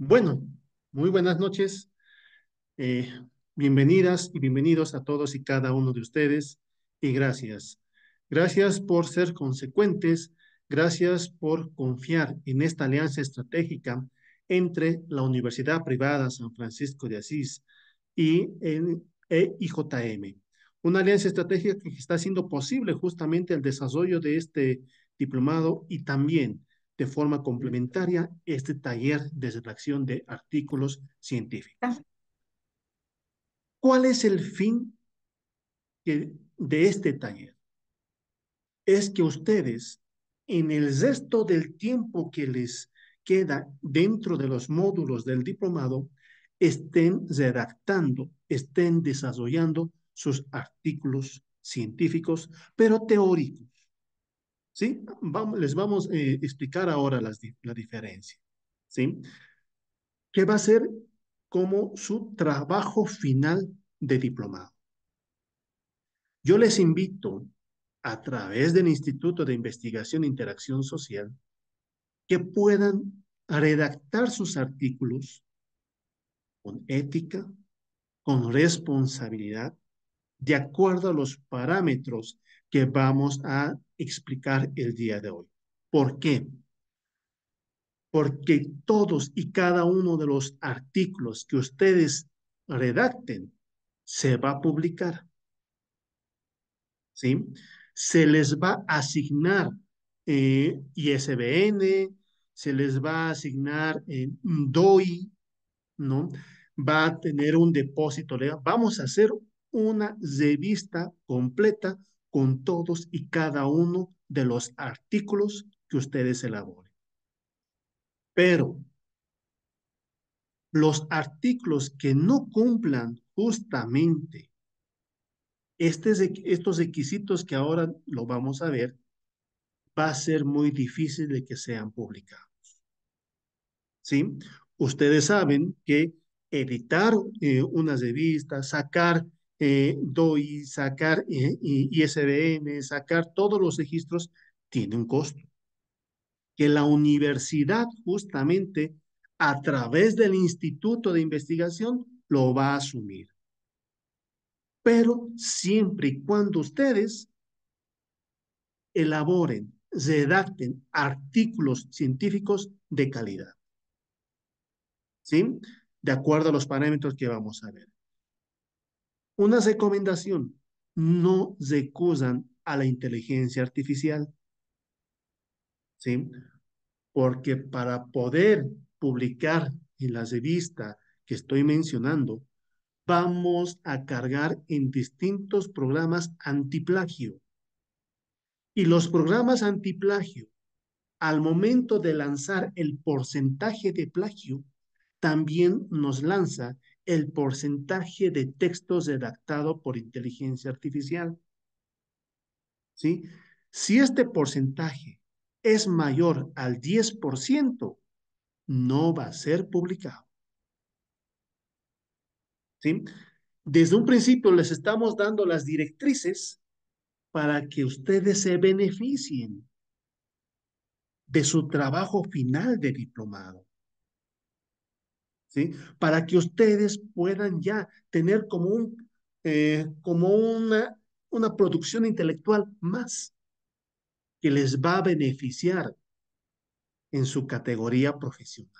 Bueno, muy buenas noches. eh, Bienvenidas y bienvenidos a todos y cada uno de ustedes y gracias. Gracias por ser consecuentes, gracias por confiar en esta alianza estratégica entre la Universidad Privada San Francisco de Asís y el EIJM. Una alianza estratégica que está haciendo posible justamente el desarrollo de este diplomado y también de forma complementaria este taller de redacción de artículos científicos. ¿Cuál es el fin de este taller? Es que ustedes, en el resto del tiempo que les queda dentro de los módulos del diplomado, estén redactando, estén desarrollando sus artículos científicos, pero teóricos. ¿Sí? Les vamos a explicar ahora la diferencia. ¿Sí? Que va a ser como su trabajo final de diplomado. Yo les invito a través del Instituto de Investigación e Interacción Social que puedan redactar sus artículos con ética, con responsabilidad, de acuerdo a los parámetros que vamos a explicar el día de hoy. ¿Por qué? Porque todos y cada uno de los artículos que ustedes redacten se va a publicar. ¿Sí? Se les va a asignar ISBN, se les va a asignar un DOI, ¿no? Va a tener un depósito legal. Vamos a hacer una revista completa con todos y cada uno de los artículos que ustedes elaboren. Pero los artículos que no cumplan justamente estos requisitos que ahora lo vamos a ver, va a ser muy difícil de que sean publicados. ¿Sí? Ustedes saben que editar una revista, sacar DOI, sacar ISBN, sacar todos los registros, tiene un costo. Que la universidad justamente a través del Instituto de Investigación lo va a asumir. Pero siempre y cuando ustedes elaboren, redacten artículos científicos de calidad. ¿Sí? De acuerdo a los parámetros que vamos a ver. Una recomendación, no recusan a la inteligencia artificial, ¿sí? Porque para poder publicar en la revista que estoy mencionando, vamos a cargar en distintos programas antiplagio. Y los programas antiplagio, al momento de lanzar el porcentaje de plagio, también nos lanza el porcentaje de textos redactado por inteligencia artificial. ¿Sí? Si este porcentaje es mayor al 10%, no va a ser publicado. ¿Sí? Desde un principio les estamos dando las directrices para que ustedes se beneficien de su trabajo final de diplomado. ¿Sí? Para que ustedes puedan ya tener como una producción intelectual más que les va a beneficiar en su categoría profesional.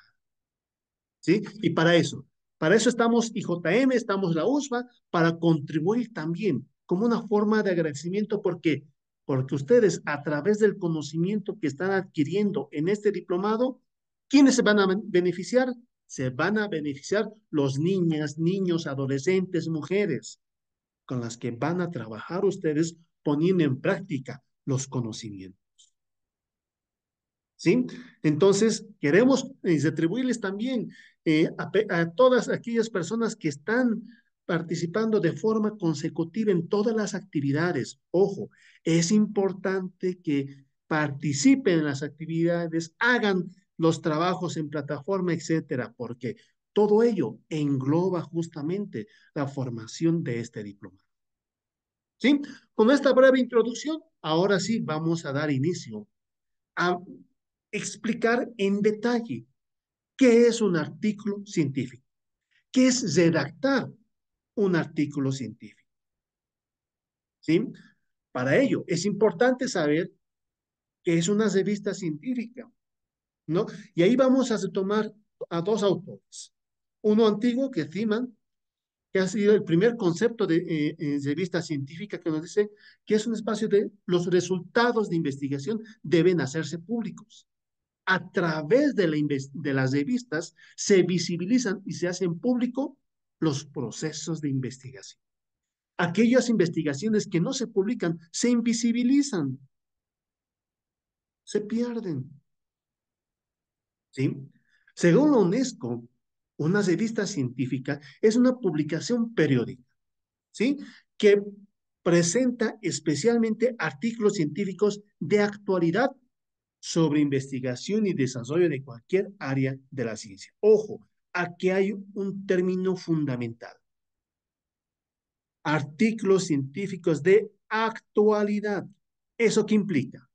¿Sí? Y para eso estamos IJM, estamos la USBA, para contribuir también como una forma de agradecimiento porque ustedes a través del conocimiento que están adquiriendo en este diplomado, ¿quiénes se van a beneficiar? Se van a beneficiar los niñas, niños, adolescentes, mujeres, con las que van a trabajar ustedes poniendo en práctica los conocimientos. ¿Sí? Entonces, queremos retribuirles también a todas aquellas personas que están participando de forma consecutiva en todas las actividades. Ojo, es importante que participen en las actividades, hagan los trabajos en plataforma, etcétera, porque todo ello engloba justamente la formación de este diploma. ¿Sí? Con esta breve introducción, ahora sí vamos a dar inicio a explicar en detalle ¿Qué es un artículo científico? ¿Qué es redactar un artículo científico? ¿Sí? Para ello, es importante saber qué es una revista científica, ¿no? Y ahí vamos a retomar a dos autores. Uno antiguo, que es Thiemann, que ha sido el primer concepto de revista científica, que nos dice que es un espacio de los resultados de investigación deben hacerse públicos. A través de las revistas se visibilizan y se hacen público los procesos de investigación. Aquellas investigaciones que no se publican se invisibilizan, se pierden, ¿sí? Según la UNESCO, una revista científica es una publicación periódica, ¿sí? Que presenta especialmente artículos científicos de actualidad sobre investigación y desarrollo de cualquier área de la ciencia. Ojo, aquí hay un término fundamental. Artículos científicos de actualidad. ¿Eso qué implica?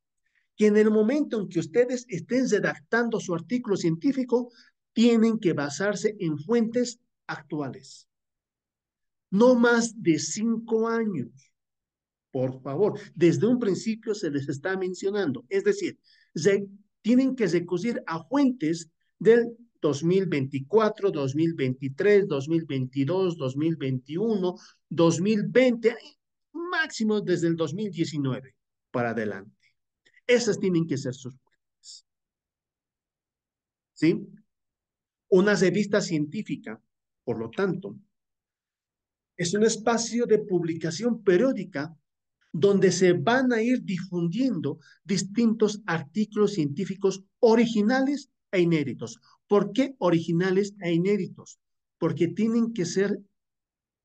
Que en el momento en que ustedes estén redactando su artículo científico, tienen que basarse en fuentes actuales. No más de 5 años. Por favor, desde un principio se les está mencionando. Es decir, tienen que recurrir a fuentes del 2024, 2023, 2022, 2021, 2020, máximo desde el 2019 para adelante. Esas tienen que ser sus fuentes. ¿Sí? Una revista científica, por lo tanto, es un espacio de publicación periódica donde se van a ir difundiendo distintos artículos científicos originales e inéditos. ¿Por qué originales e inéditos? Porque tienen que ser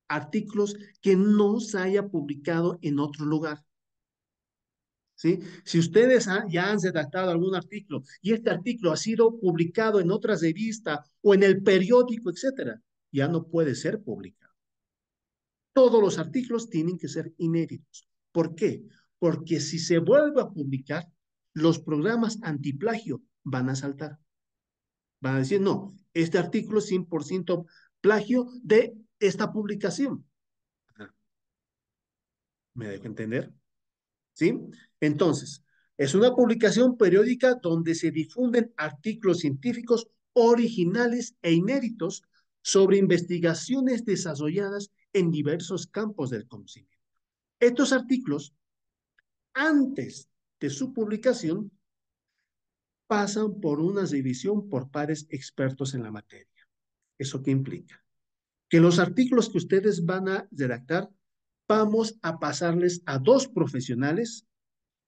artículos que no se haya publicado en otro lugar. ¿Sí? Si ustedes ya han redactado algún artículo y este artículo ha sido publicado en otra revista o en el periódico, etcétera, ya no puede ser publicado. Todos los artículos tienen que ser inéditos. ¿Por qué? Porque si se vuelve a publicar, los programas antiplagio van a saltar. Van a decir, no, este artículo es 100% plagio de esta publicación. ¿Me dejo entender? ¿Sí? Entonces, es una publicación periódica donde se difunden artículos científicos originales e inéditos sobre investigaciones desarrolladas en diversos campos del conocimiento. Estos artículos, antes de su publicación, pasan por una revisión por pares expertos en la materia. ¿Eso qué implica? Que los artículos que ustedes van a redactar, vamos a pasarles a dos profesionales,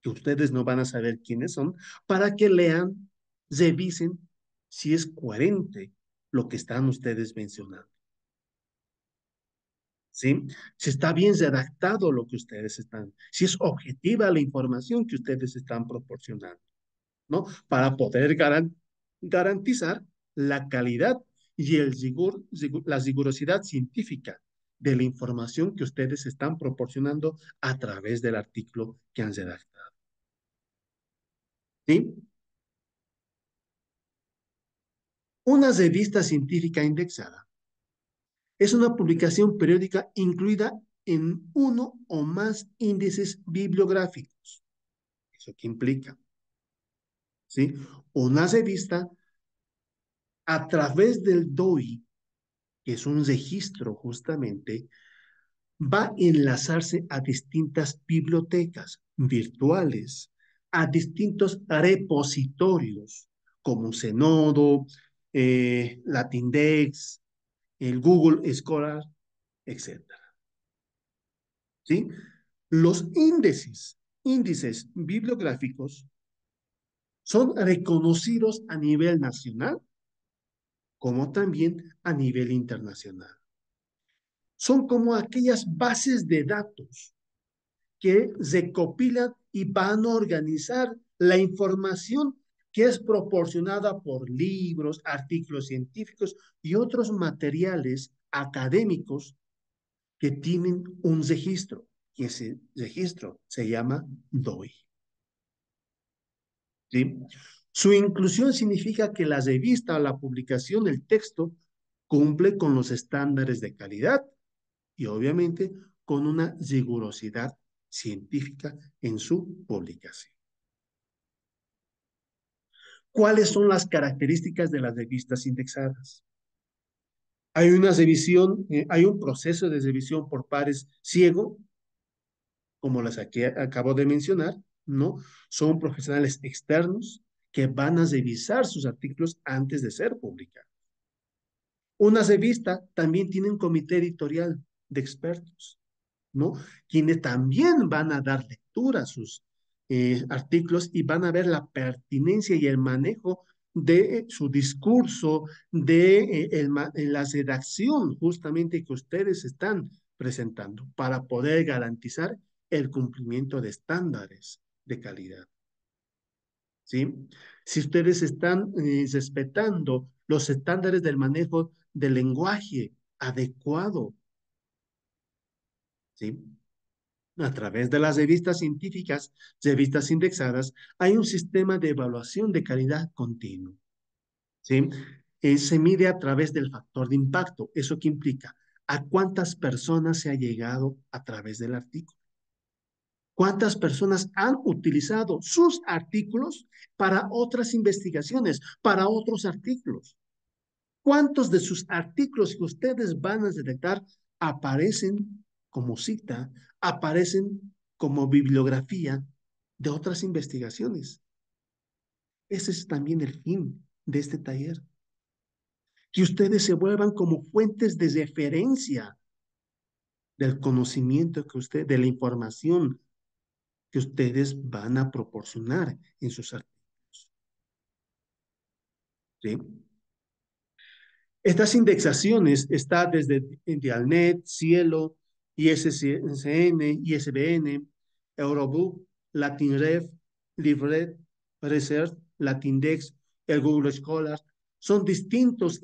que ustedes no van a saber quiénes son, para que lean, revisen si es coherente lo que están ustedes mencionando. ¿Sí? Si está bien redactado lo que ustedes están, si es objetiva la información que ustedes están proporcionando, ¿no? Para poder garantizar la calidad y la rigurosidad científica de la información que ustedes están proporcionando a través del artículo que han redactado. ¿Sí? Una revista científica indexada es una publicación periódica incluida en uno o más índices bibliográficos. ¿Eso qué implica? ¿Sí? Una revista a través del DOI, que es un registro justamente, va a enlazarse a distintas bibliotecas virtuales, a distintos repositorios, como Zenodo, Latindex, el Google Scholar, etcétera. ¿Sí? Los índices bibliográficos son reconocidos a nivel nacional como también a nivel internacional. Son como aquellas bases de datos que recopilan y van a organizar la información que es proporcionada por libros, artículos científicos y otros materiales académicos que tienen un registro. Y ese registro se llama DOI. ¿Sí? Su inclusión significa que la revista o la publicación del texto cumple con los estándares de calidad y obviamente con una rigurosidad científica en su publicación. ¿Cuáles son las características de las revistas indexadas? Hay una revisión, hay un proceso de revisión por pares ciego, como las que acabo de mencionar, ¿no? Son profesionales externos que van a revisar sus artículos antes de ser publicados. Una revista también tiene un comité editorial de expertos, ¿no? Quienes también van a dar lectura a sus artículos y van a ver la pertinencia y el manejo de su discurso, de la redacción justamente que ustedes están presentando para poder garantizar el cumplimiento de estándares de calidad, ¿sí? Si ustedes están respetando los estándares del manejo del lenguaje adecuado, ¿sí? A través de las revistas científicas, revistas indexadas, hay un sistema de evaluación de calidad continuo, ¿sí? Se mide a través del factor de impacto. ¿Eso qué implica? ¿A cuántas personas se ha llegado a través del artículo? ¿Cuántas personas han utilizado sus artículos para otras investigaciones, para otros artículos? ¿Cuántos de sus artículos que ustedes van a detectar aparecen como cita, aparecen como bibliografía de otras investigaciones? Ese es también el fin de este taller. Que ustedes se vuelvan como fuentes de referencia del conocimiento que usted, de la información que ustedes van a proporcionar en sus artículos. ¿Sí? Estas indexaciones están desde Dialnet, Cielo, ISSN, ISBN, Eurobook, Latinref, Livret, Research, Latindex, el Google Scholar. Son distintas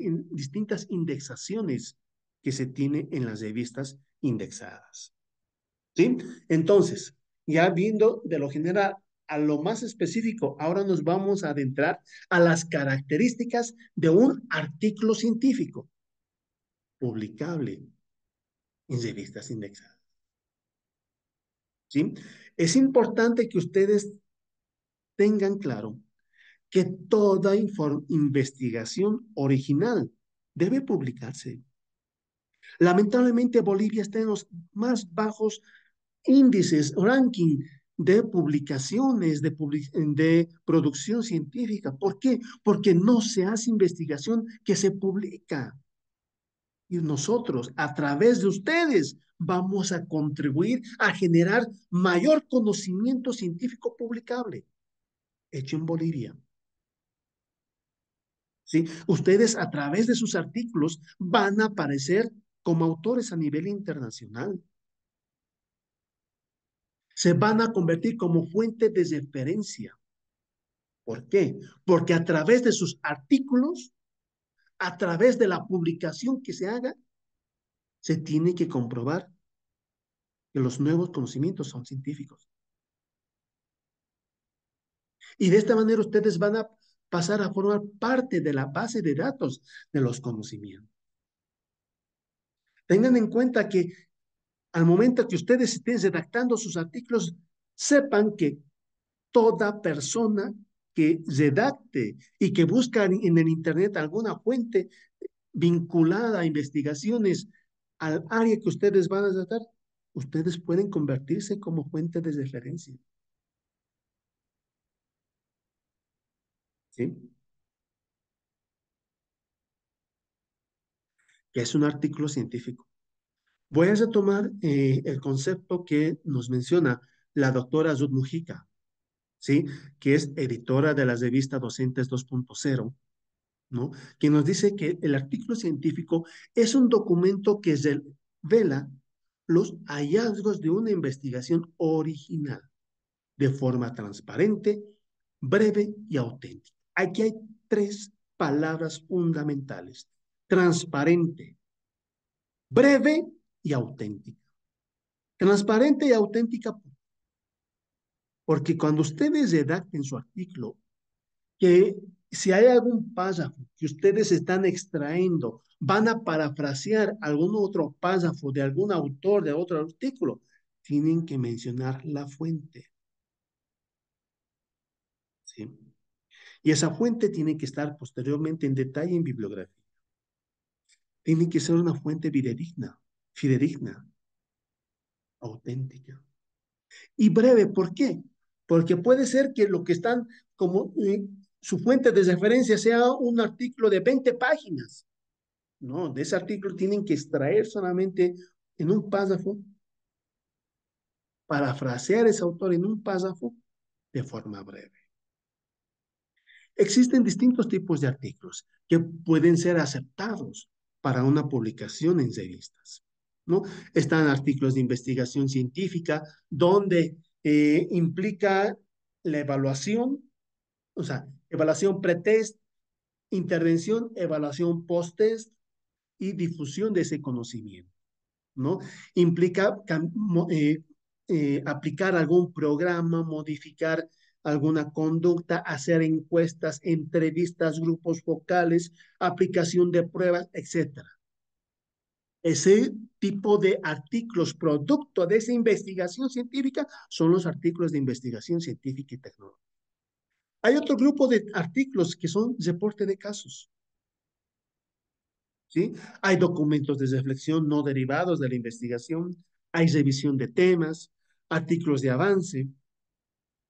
indexaciones que se tienen en las revistas indexadas. ¿Sí? Entonces, ya viendo de lo general a lo más específico, ahora nos vamos a adentrar a las características de un artículo científico publicable en revistas indexadas. ¿Sí? Es importante que ustedes tengan claro que toda investigación original debe publicarse. Lamentablemente, Bolivia está en los más bajos índices, ranking de publicaciones, de producción científica. ¿Por qué? Porque no se hace investigación que se publica. Y nosotros, a través de ustedes, vamos a contribuir a generar mayor conocimiento científico publicable, hecho en Bolivia. ¿Sí? Ustedes, a través de sus artículos, van a aparecer como autores a nivel internacional. Se van a convertir como fuente de referencia. ¿Por qué? Porque a través de sus artículos, a través de la publicación que se haga, se tiene que comprobar que los nuevos conocimientos son científicos. Y de esta manera ustedes van a pasar a formar parte de la base de datos de los conocimientos. Tengan en cuenta que al momento que ustedes estén redactando sus artículos, sepan que toda persona que redacte y que busca en el Internet alguna fuente vinculada a investigaciones al área que ustedes van a tratar, ustedes pueden convertirse como fuente de referencia. ¿Sí? Que es un artículo científico. Voy a retomar el concepto que nos menciona la doctora Ruth Mujica, ¿sí? Que es editora de la revista Docentes 2.0, ¿no? Que nos dice que el artículo científico es un documento que revela los hallazgos de una investigación original de forma transparente, breve y auténtica. Aquí hay tres palabras fundamentales: transparente, breve y auténtica. Transparente y auténtica porque cuando ustedes redacten su artículo, que si hay algún párrafo que ustedes están extrayendo, van a parafrasear algún otro párrafo de algún autor de otro artículo, tienen que mencionar la fuente, ¿sí? Y esa fuente tiene que estar posteriormente en detalle en bibliografía. Tiene que ser una fuente fidedigna, auténtica. Y breve, ¿por qué? Porque puede ser que lo que están como su fuente de referencia sea un artículo de 20 páginas. No, de ese artículo tienen que extraer solamente en un párrafo, parafrasear ese autor en un párrafo de forma breve. Existen distintos tipos de artículos que pueden ser aceptados para una publicación en revistas, ¿no? Están artículos de investigación científica donde implica la evaluación, o sea, evaluación pretest, intervención, evaluación post-test y difusión de ese conocimiento, ¿no? Implica aplicar algún programa, modificar alguna conducta, hacer encuestas, entrevistas, grupos focales, aplicación de pruebas, etcétera. Ese tipo de artículos, producto de esa investigación científica, son los artículos de investigación científica y tecnológica. Hay otro grupo de artículos que son reporte de casos. ¿Sí? Hay documentos de reflexión no derivados de la investigación, hay revisión de temas, artículos de avance,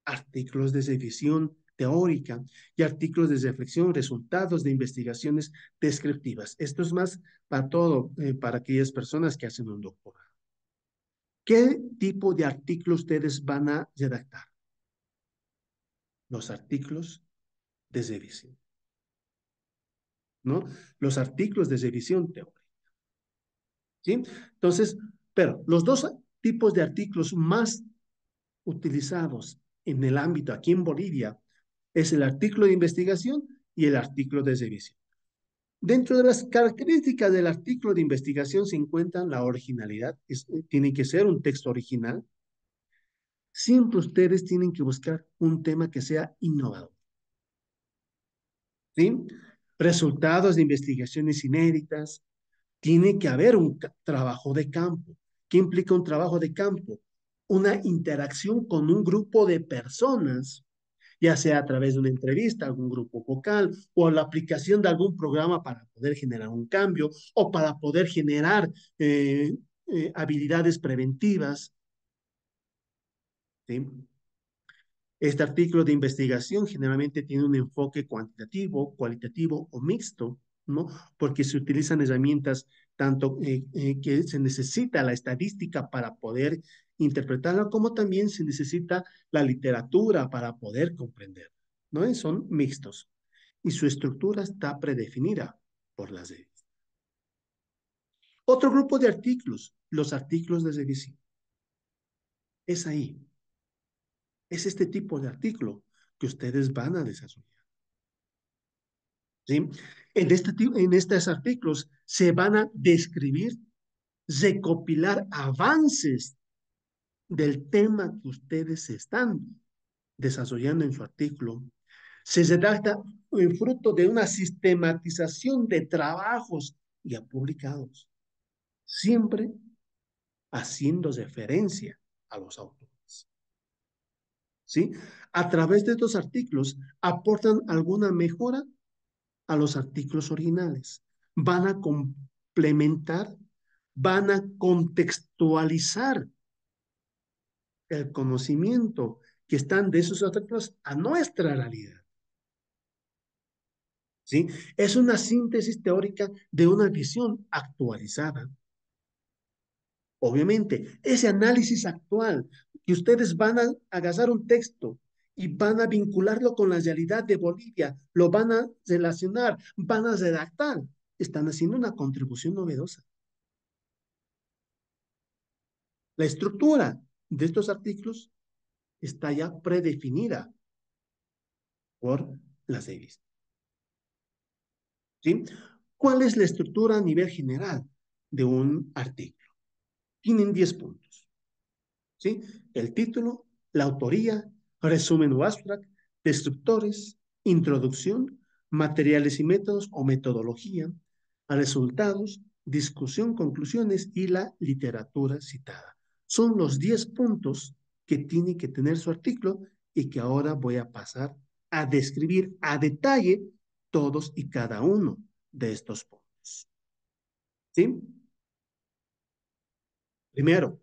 artículos de revisión teórica y artículos de reflexión, resultados de investigaciones descriptivas. Esto es más para todo, para aquellas personas que hacen un doctorado. ¿Qué tipo de artículos ustedes van a redactar? Los artículos de revisión, ¿no? Los artículos de revisión teórica, ¿sí? Entonces, pero los dos tipos de artículos más utilizados en el ámbito aquí en Bolivia es el artículo de investigación y el artículo de revisión. Dentro de las características del artículo de investigación se encuentra la originalidad, tiene que ser un texto original. Siempre ustedes tienen que buscar un tema que sea innovador, ¿sí? Resultados de investigaciones inéditas, tiene que haber un trabajo de campo. ¿Qué implica un trabajo de campo? Una interacción con un grupo de personas, ya sea a través de una entrevista, algún grupo vocal o la aplicación de algún programa para poder generar un cambio o para poder generar habilidades preventivas, ¿sí? Este artículo de investigación generalmente tiene un enfoque cuantitativo, cualitativo o mixto, ¿no? Porque se utilizan herramientas tanto que se necesita la estadística para poder interpretarla, como también se necesita la literatura para poder comprender, ¿no? Y son mixtos. Y su estructura está predefinida por las leyes. Otro grupo de artículos, los artículos de revisión. Es ahí, es este tipo de artículo que ustedes van a desarrollar. ¿Sí? En estos artículos se van a describir, recopilar avances del tema que ustedes están desarrollando en su artículo. Se redacta el fruto de una sistematización de trabajos ya publicados, siempre haciendo referencia a los autores. ¿Sí? A través de estos artículos aportan alguna mejora a los artículos originales. Van a complementar, van a contextualizar el conocimiento que están de esos artículos a nuestra realidad. ¿Sí? Es una síntesis teórica de una visión actualizada. Obviamente, ese análisis actual, que ustedes van a agarrar un texto y van a vincularlo con la realidad de Bolivia, lo van a relacionar, van a redactar, están haciendo una contribución novedosa. La estructura de estos artículos está ya predefinida por las revistas. ¿Sí? ¿Cuál es la estructura a nivel general de un artículo? Tienen 10 puntos. ¿Sí? El título, la autoría, resumen o abstract, descriptores, introducción, materiales y métodos o metodología, resultados, discusión, conclusiones y la literatura citada. Son los 10 puntos que tiene que tener su artículo y que ahora voy a pasar a describir a detalle todos y cada uno de estos puntos. ¿Sí? Primero,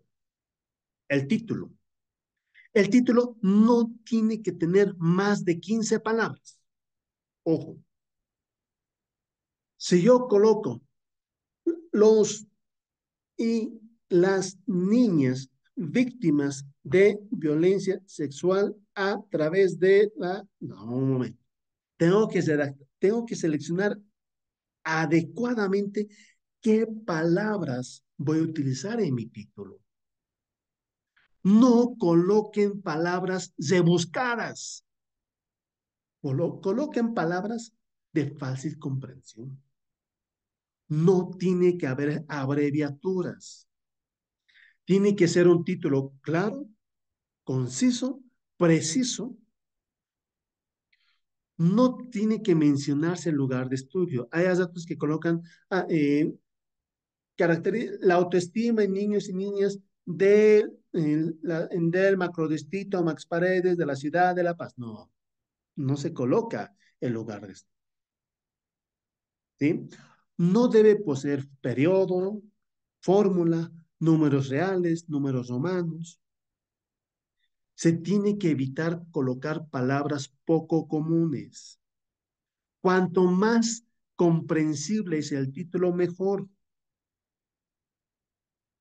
el título. El título no tiene que tener más de 15 palabras. Ojo, si yo coloco los y las niñas víctimas de violencia sexual a través de la... No, un momento. Tengo que seleccionar adecuadamente qué palabras voy a utilizar en mi título. No coloquen palabras rebuscadas. Coloquen palabras de fácil comprensión. No tiene que haber abreviaturas. Tiene que ser un título claro, conciso, preciso. No tiene que mencionarse el lugar de estudio. Hay datos que colocan la autoestima en niños y niñas del macrodistrito Max Paredes de la ciudad de La Paz. No, no se coloca el lugar de estudio. ¿Sí? No debe poseer periodo, fórmula, números reales, números romanos. Se tiene que evitar colocar palabras poco comunes. Cuanto más comprensible es el título, mejor.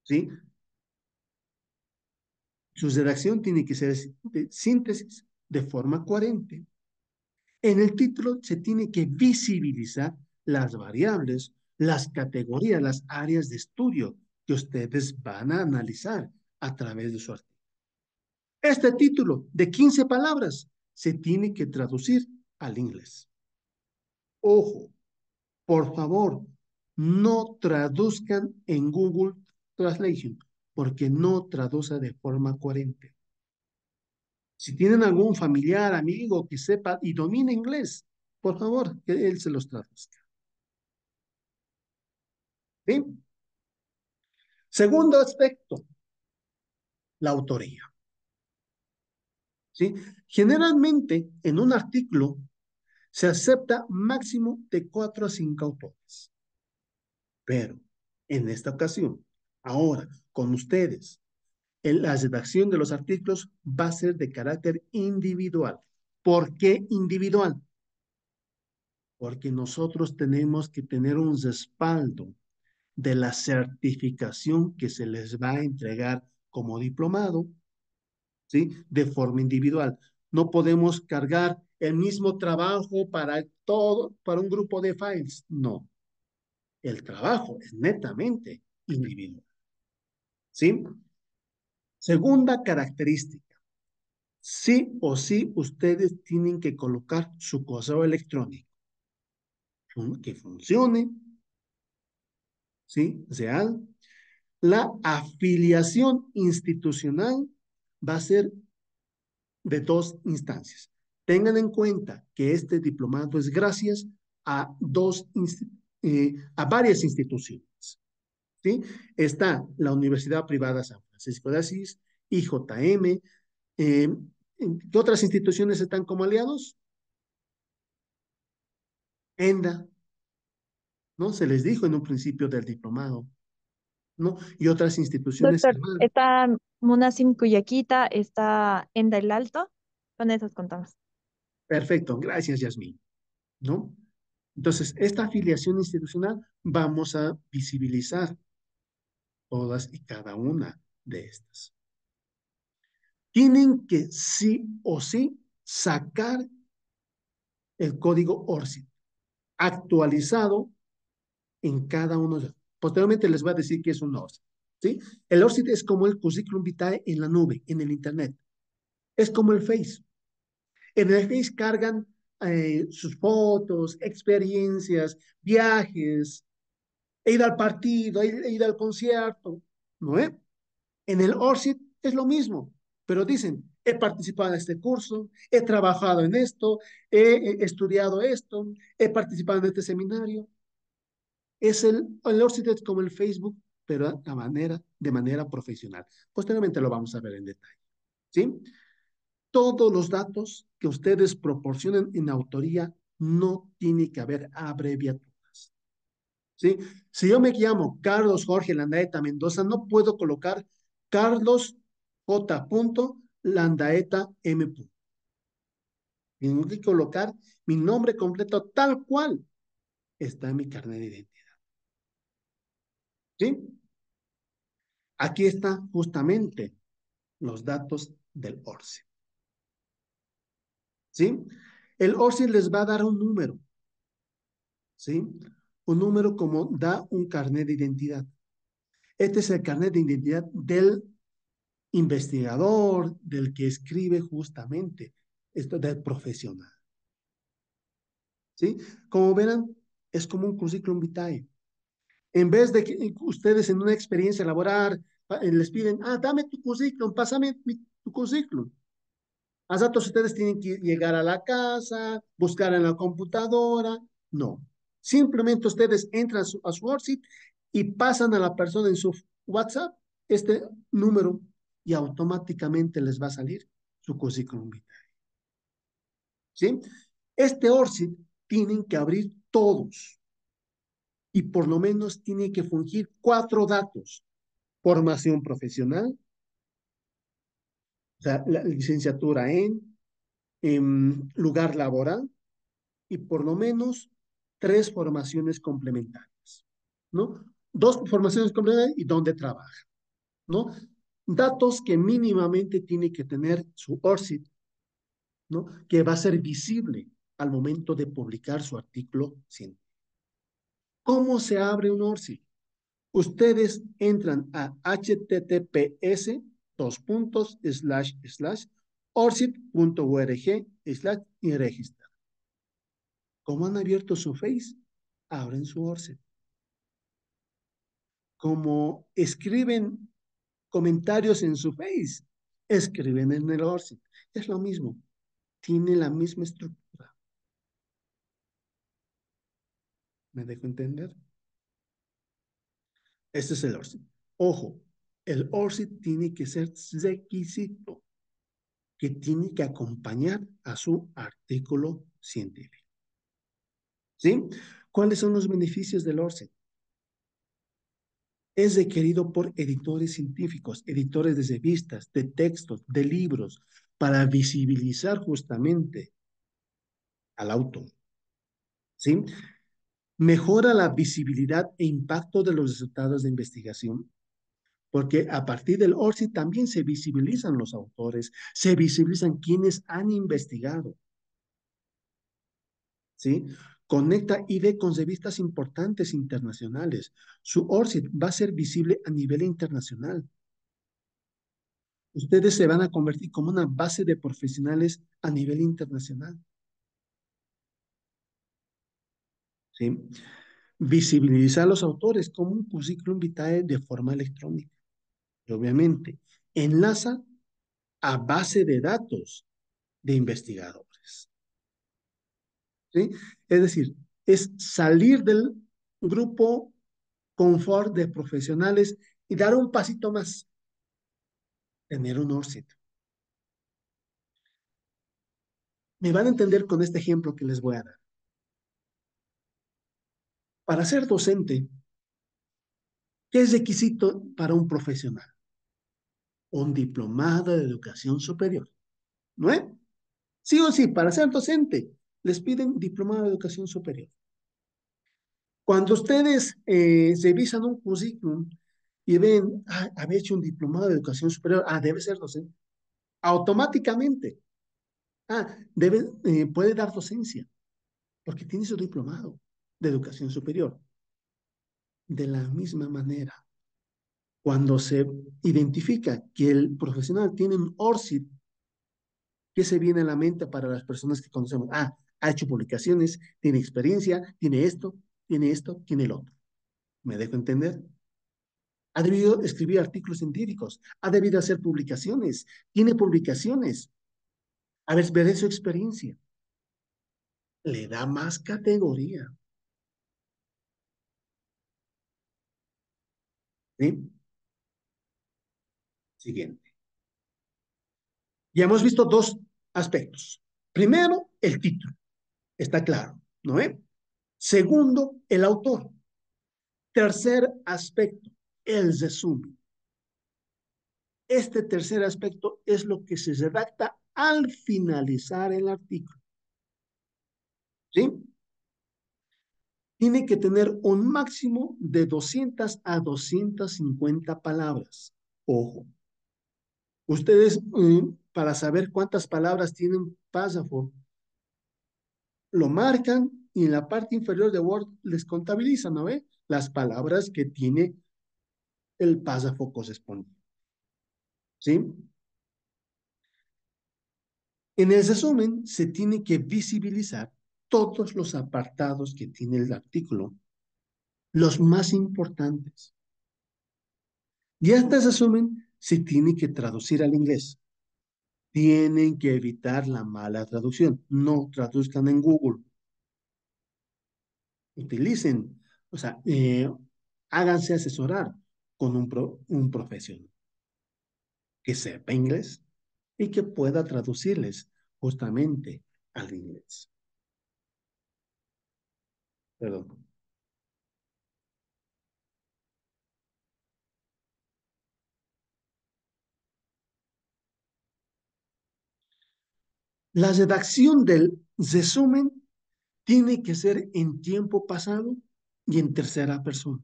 ¿Sí? Su redacción tiene que ser de síntesis de forma coherente. En el título se tiene que visibilizar las variables, las categorías, las áreas de estudio que ustedes van a analizar a través de su artículo. Este título de 15 palabras se tiene que traducir al inglés. Ojo, por favor, no traduzcan en Google Translation, porque no traduce de forma coherente. Si tienen algún familiar, amigo que sepa y domine inglés, por favor, que él se los traduzca. ¿Sí? Segundo aspecto, la autoría. ¿Sí? Generalmente, en un artículo se acepta máximo de 4 a 5 autores. Pero en esta ocasión, ahora con ustedes, la redacción de los artículos va a ser de carácter individual. ¿Por qué individual? Porque nosotros tenemos que tener un respaldo de la certificación que se les va a entregar como diplomado, ¿sí? De forma individual. No podemos cargar el mismo trabajo para todo, para un grupo de files. No, el trabajo es netamente individual, ¿sí? Segunda característica, sí o sí ustedes tienen que colocar su correo electrónico que funcione, ¿sí? Real. La afiliación institucional va a ser de dos instancias. Tengan en cuenta que este diplomado es gracias a, a varias instituciones. ¿Sí? Está la Universidad Privada San Francisco de Asís, IJM. ¿Qué otras instituciones están como aliados? ENDA, ¿no? Se les dijo en un principio del diplomado, ¿no? Y otras instituciones Doctor, hermanas. está Munasim Cuyaquita, está Enda el Alto, con esas contamos. Perfecto, gracias, Yasmín, ¿no? Entonces, esta afiliación institucional vamos a visibilizar todas y cada una de estas. Tienen que sí o sí sacar el código ORCID actualizado en cada uno de ellos. Posteriormente les voy a decir qué es un ORCID. ¿Sí? El ORCID es como el currículum vitae en la nube, en el Internet. Es como el Face. En el Face cargan sus fotos, experiencias, viajes, he ido al partido, he ido al concierto, ¿no es? En el ORCID es lo mismo. pero dicen, he participado en este curso, he trabajado en esto, he estudiado esto, he participado en este seminario. Es el ORCID es como el Facebook, pero de manera profesional. Posteriormente lo vamos a ver en detalle, ¿sí? Todos los datos que ustedes proporcionen en autoría no tiene que haber abreviaturas, ¿sí? Si yo me llamo Carlos Jorge Landaeta Mendoza, no puedo colocar Carlos J. Landaeta M. Tengo que colocar mi nombre completo tal cual está en mi carnet de identidad, ¿sí? Aquí están justamente los datos del ORCID, ¿sí? El ORCID les va a dar un número, ¿sí? Un número como da un carnet de identidad. Este es el carnet de identidad del investigador, del que escribe justamente esto del profesional, ¿sí? Como verán, es como un currículum vitae. En vez de que ustedes en una experiencia laboral les piden, dame tu currículum, pásame tu currículum. A ratos ustedes tienen que llegar a la casa, buscar en la computadora. No. Simplemente ustedes entran a su Worksheet y pasan a la persona en su WhatsApp este número y automáticamente les va a salir su currículum vitae. ¿Sí? Este Worksheet tienen que abrir todos y por lo menos tiene que fungir 4 datos: formación profesional, o sea, la licenciatura en lugar laboral y por lo menos 3 formaciones complementarias, ¿no? 2 formaciones complementarias y dónde trabaja, ¿no? Datos que mínimamente tiene que tener su ORCID, ¿no? Que va a ser visible al momento de publicar su artículo científico. ¿Cómo se abre un ORCID? Ustedes entran a https://orcid.org/ y registran. ¿Cómo han abierto su Face? Abren su ORCID. Como escriben comentarios en su Face, escriben en el ORCID. Es lo mismo, tiene la misma estructura. ¿Me dejo entender? Este es el ORCID. Ojo, el ORCID tiene que ser requisito, que tiene que acompañar a su artículo científico. ¿Sí? ¿Cuáles son los beneficios del ORCID? Es requerido por editores científicos, editores de revistas, de textos, de libros, para visibilizar justamente al autor, ¿sí? Mejora la visibilidad e impacto de los resultados de investigación, porque a partir del ORCID también se visibilizan los autores, se visibilizan quienes han investigado, ¿sí? Conecta ID con revistas importantes internacionales. Su ORCID va a ser visible a nivel internacional. Ustedes se van a convertir como una base de profesionales a nivel internacional, ¿sí? Visibilizar a los autores como un currículum vitae de forma electrónica. Y obviamente, enlaza a base de datos de investigadores, ¿sí? Es decir, es salir del grupo confort de profesionales y dar un pasito más, tener un ORCID. Me van a entender con este ejemplo que les voy a dar. Para ser docente, ¿qué es requisito para un profesional? Un diplomado de educación superior, ¿no es? Sí o sí, para ser docente, les piden diplomado de educación superior. Cuando ustedes revisan un currículum y ven, había hecho un diplomado de educación superior, debe ser docente. Automáticamente, puede dar docencia, porque tiene su diplomado de educación superior. De la misma manera, cuando se identifica que el profesional tiene un ORCID, ¿qué se viene a la mente para las personas que conocemos? Ha hecho publicaciones, tiene experiencia, tiene esto, tiene esto, tiene el otro. ¿Me dejo entender? Ha debido escribir artículos científicos, ha debido hacer publicaciones, tiene publicaciones. A ver, veré su experiencia. Le da más categoría. ¿Sí? Siguiente. Ya hemos visto dos aspectos. Primero, el título. Está claro, ¿no? Segundo, el autor. Tercer aspecto, el resumen. Este tercer aspecto es lo que se redacta al finalizar el artículo. ¿Sí? Tiene que tener un máximo de 200 a 250 palabras. Ojo, ustedes, para saber cuántas palabras tienen párrafo, lo marcan y en la parte inferior de Word les contabilizan, ¿no ve? Las palabras que tiene el párrafo correspondiente. ¿Sí? En el resumen se tiene que visibilizar todos los apartados que tiene el artículo, los más importantes. Y este resumen se tiene que traducir al inglés. Tienen que evitar la mala traducción. No traduzcan en Google. Utilicen, o sea, háganse asesorar con un profesional que sepa inglés y que pueda traducirles justamente al inglés. Perdón. La redacción del resumen tiene que ser en tiempo pasado y en tercera persona.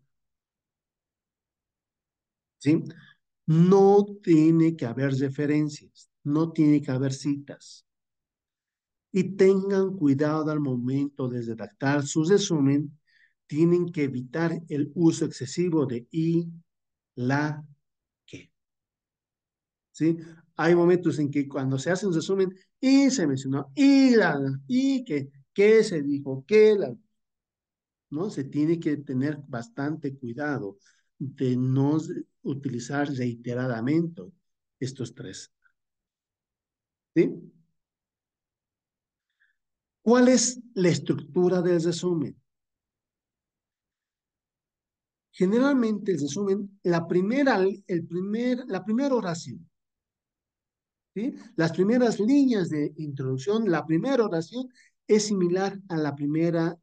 ¿Sí? No tiene que haber referencias, no tiene que haber citas. Y tengan cuidado al momento de redactar su resumen, tienen que evitar el uso excesivo de y, la, que. ¿Sí? Hay momentos en que cuando se hace un resumen, y se mencionó, y la, y que se dijo, que la, ¿no? Se tiene que tener bastante cuidado de no utilizar reiteradamente estos tres. ¿Sí? ¿Cuál es la estructura del resumen? Generalmente el resumen, la primera oración, ¿sí? Las primeras líneas de introducción, la primera oración es similar a la primera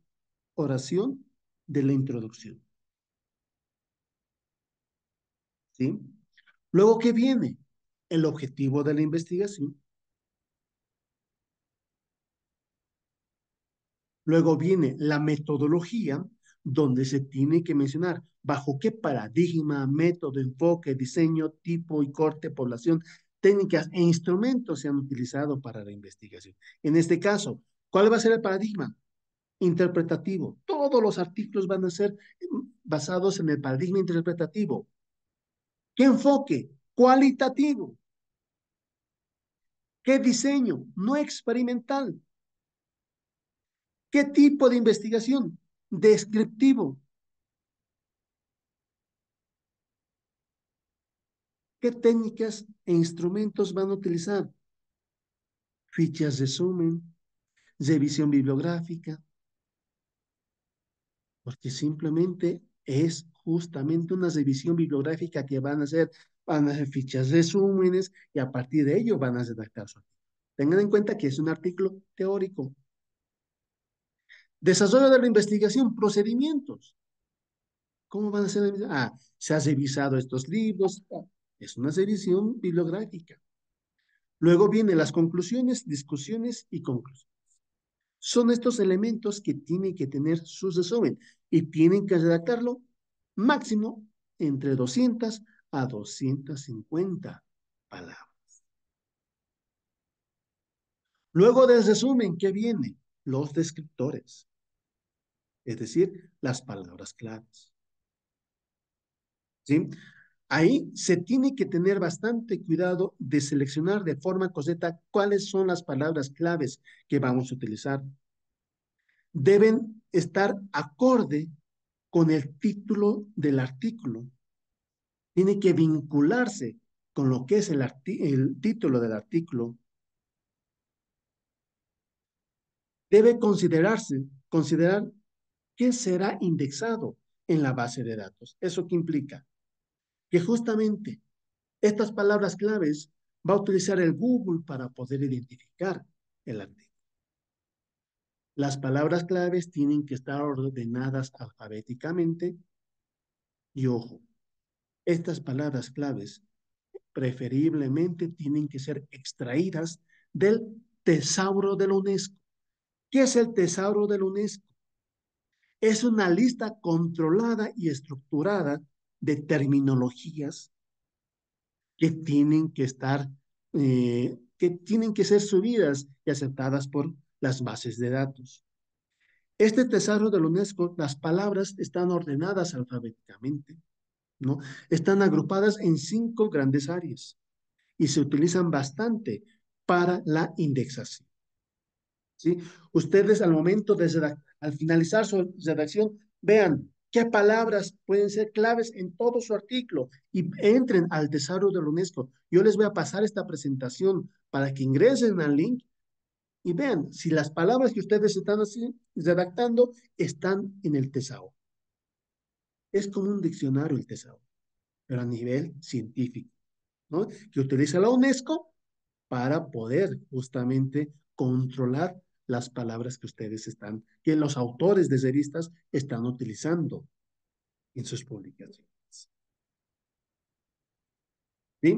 oración de la introducción, ¿sí? Luego, ¿qué viene? El objetivo de la investigación. Luego viene la metodología, donde se tiene que mencionar bajo qué paradigma, método, enfoque, diseño, tipo y corte, población, técnicas e instrumentos se han utilizado para la investigación. En este caso, ¿cuál va a ser el paradigma? Interpretativo. Todos los artículos van a ser basados en el paradigma interpretativo. ¿Qué enfoque? Cualitativo. ¿Qué diseño? No experimental. ¿Qué tipo de investigación? Descriptivo. ¿Qué técnicas e instrumentos van a utilizar? Fichas de resumen, revisión bibliográfica, porque simplemente es justamente una revisión bibliográfica que van a hacer fichas de resúmenes y a partir de ello van a redactar su artículo. Tengan en cuenta que es un artículo teórico. Desarrollo de la investigación, procedimientos. ¿Cómo van a ser? Ah, se ha revisado estos libros. Es una revisión bibliográfica. Luego vienen las conclusiones, discusiones y conclusiones. Son estos elementos que tienen que tener su resumen y tienen que redactarlo máximo entre 200 a 250 palabras. Luego del resumen, ¿qué viene? Los descriptores, es decir, las palabras claves. ¿Sí? Ahí se tiene que tener bastante cuidado de seleccionar de forma correcta cuáles son las palabras claves que vamos a utilizar. Deben estar acorde con el título del artículo. tiene que vincularse con lo que es el título del artículo. Debe considerar qué será indexado en la base de datos. ¿Eso qué implica? Que justamente estas palabras claves va a utilizar el Google para poder identificar el artículo. Las palabras claves tienen que estar ordenadas alfabéticamente y ojo, estas palabras claves preferiblemente tienen que ser extraídas del tesauro de la UNESCO. ¿Qué es el tesauro de la UNESCO? Es una lista controlada y estructurada de terminologías que tienen que estar, que tienen que ser subidas y aceptadas por las bases de datos. Este tesauro de la UNESCO, las palabras están ordenadas alfabéticamente, ¿no? Están agrupadas en 5 grandes áreas y se utilizan bastante para la indexación. ¿Sí? Ustedes al momento de al finalizar su redacción, vean qué palabras pueden ser claves en todo su artículo y entren al tesauro de la UNESCO. Yo les voy a pasar esta presentación para que ingresen al link y vean si las palabras que ustedes están así, redactando están en el tesauro. Es como un diccionario el tesauro, pero a nivel científico, ¿no? Que utiliza la UNESCO para poder justamente controlar las palabras que ustedes están, que los autores de revistas están utilizando en sus publicaciones. ¿Sí?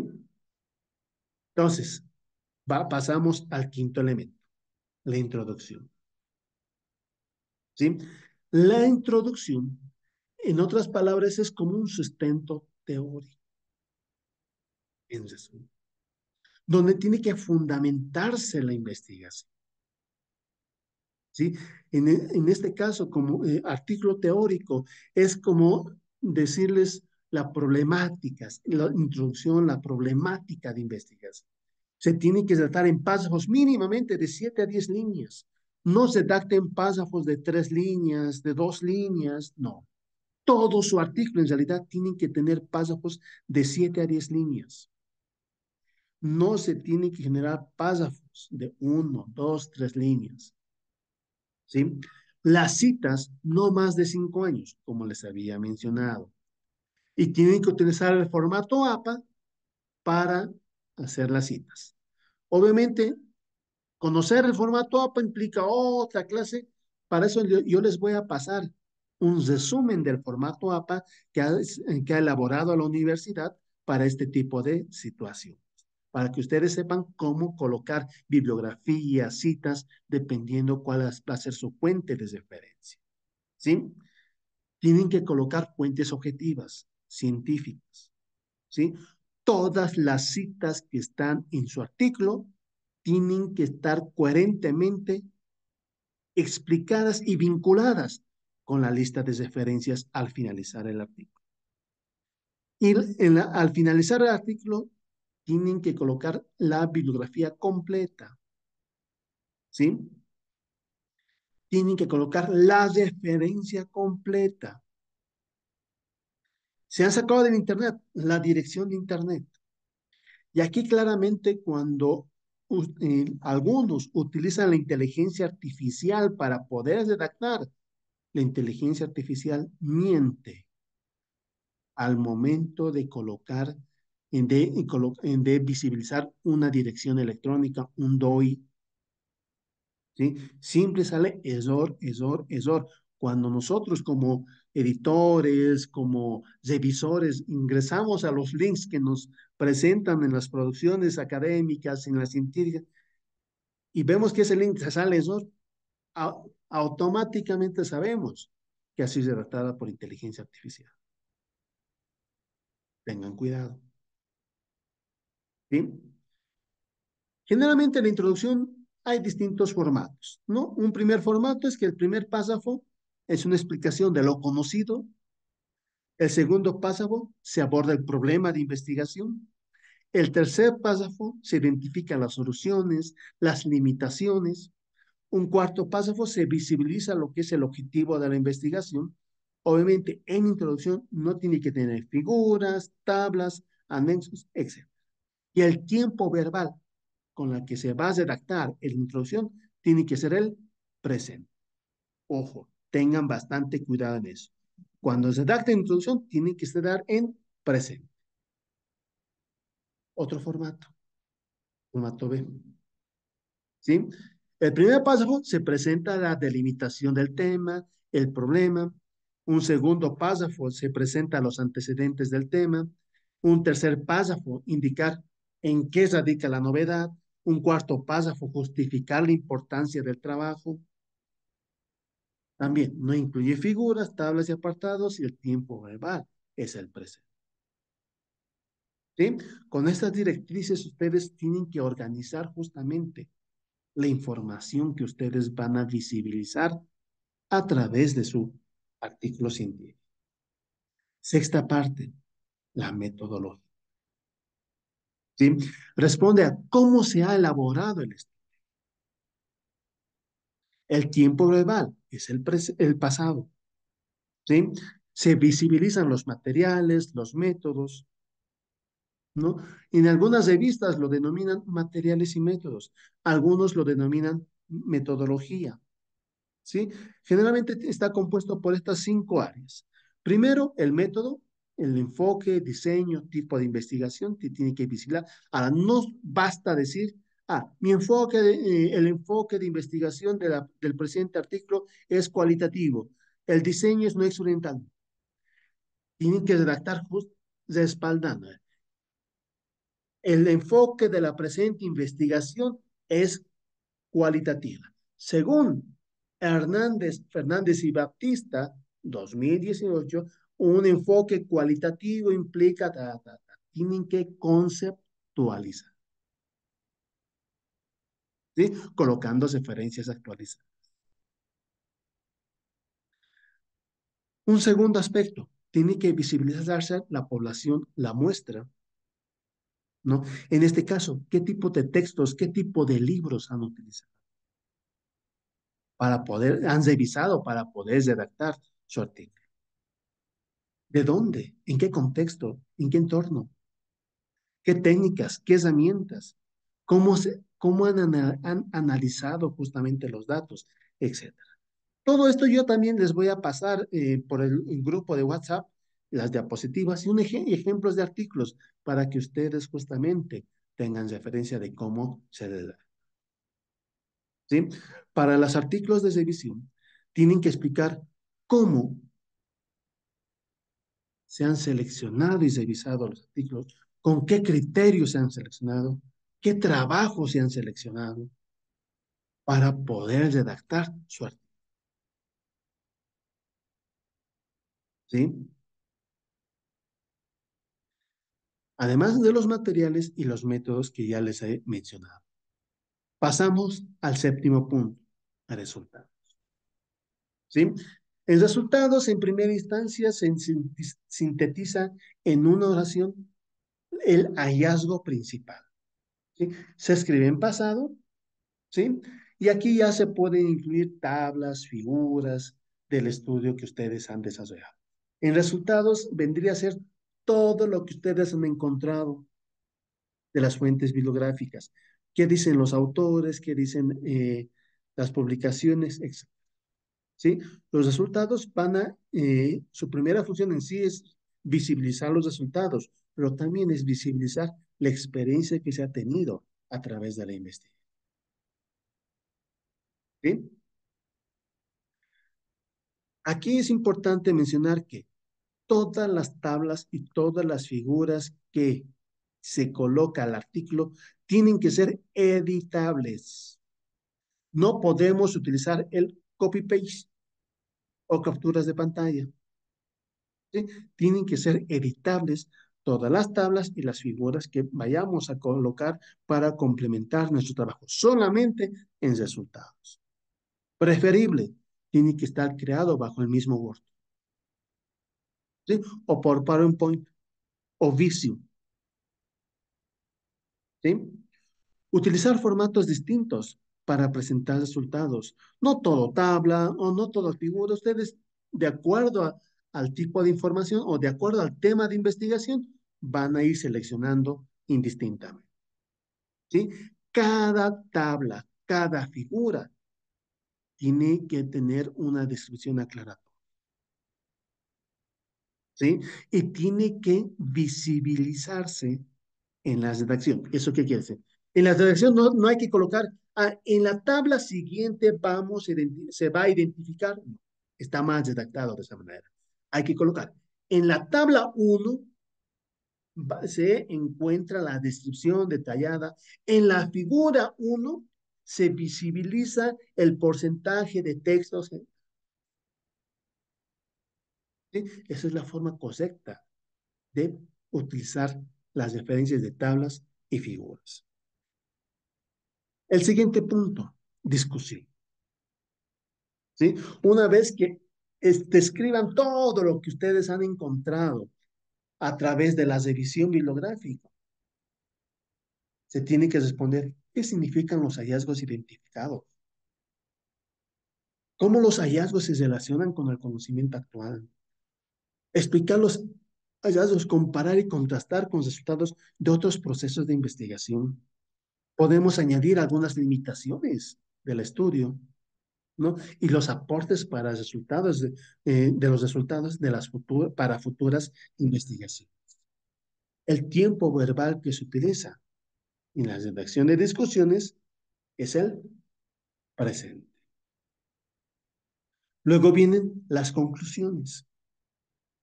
Entonces, pasamos al quinto elemento, la introducción. ¿Sí? La introducción, en otras palabras, es como un sustento teórico, en resumen, donde tiene que fundamentarse la investigación. ¿Sí? En este caso, como artículo teórico, es como decirles las problemáticas, la introducción, la problemática de investigación. Se tiene que tratar en párrafos mínimamente de 7 a 10 líneas. No se trata en párrafos de 3 líneas, de 2 líneas, no. Todo su artículo en realidad tiene que tener párrafos de 7 a 10 líneas. No se tiene que generar párrafos de 1, 2, 3 líneas. ¿Sí? Las citas no más de 5 años, como les había mencionado. Y tienen que utilizar el formato APA para hacer las citas. Obviamente, conocer el formato APA implica otra clase. Para eso yo les voy a pasar un resumen del formato APA que ha elaborado la universidad para este tipo de situación, para que ustedes sepan cómo colocar bibliografía, citas, dependiendo cuál va a ser su fuente de referencia. ¿Sí? Tienen que colocar fuentes objetivas, científicas. ¿Sí? Todas las citas que están en su artículo tienen que estar coherentemente explicadas y vinculadas con la lista de referencias al finalizar el artículo. Y al finalizar el artículo, tienen que colocar la bibliografía completa. ¿Sí? Tienen que colocar la referencia completa. Se han sacado del Internet la dirección de Internet. Y aquí claramente cuando algunos utilizan la inteligencia artificial para poder redactar, la inteligencia artificial miente al momento de colocar, de visibilizar una dirección electrónica, un DOI. ¿Sí? Siempre sale error, error, error. Cuando nosotros como editores, como revisores, ingresamos a los links que nos presentan en las producciones académicas, en las científicas, y vemos que ese link sale error, automáticamente sabemos que ha sido redactada por inteligencia artificial. Tengan cuidado. ¿Sí? Generalmente en la introducción hay distintos formatos, ¿no? Un primer formato es que el primer párrafo es una explicación de lo conocido. El segundo párrafo se aborda el problema de investigación. El tercer párrafo se identifican las soluciones, las limitaciones. Un cuarto párrafo se visibiliza lo que es el objetivo de la investigación. Obviamente, en introducción no tiene que tener figuras, tablas, anexos, etc. Y el tiempo verbal con la que se va a redactar en introducción tiene que ser el presente. Ojo, tengan bastante cuidado en eso. Cuando se redacta en introducción, tiene que estar en presente. Otro formato, formato B. ¿Sí? El primer párrafo se presenta la delimitación del tema, el problema. Un segundo párrafo se presenta los antecedentes del tema. Un tercer párrafo indicar en qué radica la novedad. Un cuarto párrafo justificar la importancia del trabajo. También no incluye figuras, tablas y apartados y el tiempo verbal es el presente. ¿Sí? Con estas directrices ustedes tienen que organizar justamente la información que ustedes van a visibilizar a través de su artículo científico. Sexta parte, la metodología. ¿Sí? Responde a cómo se ha elaborado el estudio. El tiempo verbal es el pasado. ¿Sí? Se visibilizan los materiales, los métodos, ¿no? En algunas revistas lo denominan materiales y métodos, algunos lo denominan metodología, ¿sí? Generalmente está compuesto por estas 5 áreas. Primero, el método, el enfoque, diseño, tipo de investigación que tiene que visibilizar. Ahora, no basta decir, el enfoque de investigación del presente artículo es cualitativo, el diseño es no experimental. Tienen que redactar respaldando. El enfoque de la presente investigación es cualitativa. Según Fernández y Baptista, 2018, un enfoque cualitativo implica, tienen que conceptualizar, ¿sí? Colocando referencias actualizadas. Un segundo aspecto, tiene que visibilizarse la población, la muestra, ¿no? En este caso, ¿qué tipo de textos, qué tipo de libros han utilizado? Han revisado para poder redactar su artículo. ¿De dónde? ¿En qué contexto? ¿En qué entorno? ¿Qué técnicas? ¿Qué herramientas? ¿Cómo han analizado justamente los datos? Etcétera. Todo esto yo también les voy a pasar por el grupo de WhatsApp las diapositivas y ejemplos de artículos para que ustedes justamente tengan referencia de cómo se les da. ¿Sí? Para los artículos de revisión, tienen que explicar cómo se han seleccionado y revisado los artículos, con qué criterios se han seleccionado, qué trabajos se han seleccionado para poder redactar su artículo. ¿Sí? Además de los materiales y los métodos que ya les he mencionado. Pasamos al séptimo punto, el resultado. ¿Sí? El resultado, en primera instancia, se sintetiza en una oración el hallazgo principal. ¿Sí? Se escribe en pasado, ¿sí? Y aquí ya se pueden incluir tablas, figuras del estudio que ustedes han desarrollado. En resultados vendría a ser todo lo que ustedes han encontrado de las fuentes bibliográficas. ¿Qué dicen los autores? ¿Qué dicen las publicaciones? ¿Sí? Los resultados su primera función en sí es visibilizar los resultados, pero también es visibilizar la experiencia que se ha tenido a través de la investigación. ¿Sí? Aquí es importante mencionar que todas las tablas y todas las figuras que se coloca al artículo tienen que ser editables. No podemos utilizar el copy-paste o capturas de pantalla. ¿Sí? Tienen que ser editables todas las tablas y las figuras que vayamos a colocar para complementar nuestro trabajo, solamente en resultados. Preferible, tiene que estar creado bajo el mismo Word, ¿sí? O por PowerPoint o Visio, ¿sí? Utilizar formatos distintos para presentar resultados. No todo tabla o no todo figura. Ustedes, de acuerdo al tipo de información o de acuerdo al tema de investigación, van a ir seleccionando indistintamente. ¿Sí? Cada tabla, cada figura tiene que tener una descripción aclaratoria. ¿Sí? Y tiene que visibilizarse en la redacción. ¿Eso qué quiere decir? En la redacción no hay que colocar, en la tabla siguiente se va a identificar. No, está más redactado de esa manera. Hay que colocar, en la tabla 1 se encuentra la descripción detallada. En la figura 1 se visibiliza el porcentaje de textos. ¿Sí? Esa es la forma correcta de utilizar las referencias de tablas y figuras. El siguiente punto, discusión. ¿Sí? Una vez que describan todo lo que ustedes han encontrado a través de la revisión bibliográfica, se tiene que responder qué significan los hallazgos identificados, cómo los hallazgos se relacionan con el conocimiento actual, explicar los hallazgos, comparar y contrastar con resultados de otros procesos de investigación. Podemos añadir algunas limitaciones del estudio, ¿no? Y los aportes para resultados de los resultados de para futuras investigaciones. El tiempo verbal que se utiliza en la redacción de discusiones es el presente. Luego vienen las conclusiones.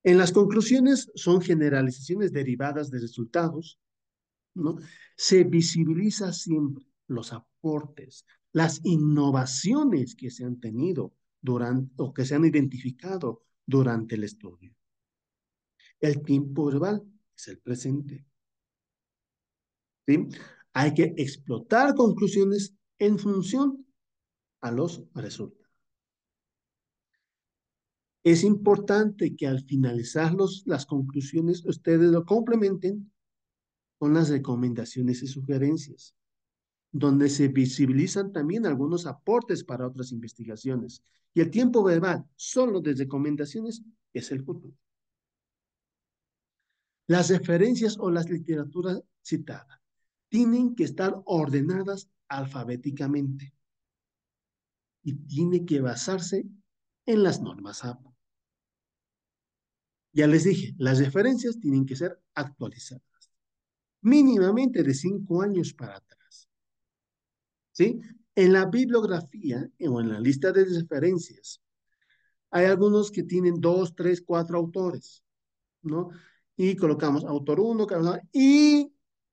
En las conclusiones son generalizaciones derivadas de resultados, ¿no? Se visibiliza siempre los aportes, las innovaciones que se han tenido durante o que se han identificado durante el estudio. El tiempo verbal es el presente. ¿Sí? Hay que explotar conclusiones en función a los resultados. Es importante que al finalizar las conclusiones ustedes lo complementen con las recomendaciones y sugerencias, donde se visibilizan también algunos aportes para otras investigaciones. Y el tiempo verbal, solo de recomendaciones, es el futuro. Las referencias o las literaturas citadas tienen que estar ordenadas alfabéticamente y tiene que basarse en las normas APA. Ya les dije, las referencias tienen que ser actualizadas, mínimamente de 5 años para atrás. ¿Sí? En la bibliografía o en la lista de referencias, hay algunos que tienen 2, 3, 4 autores, ¿no? Y colocamos autor 1, y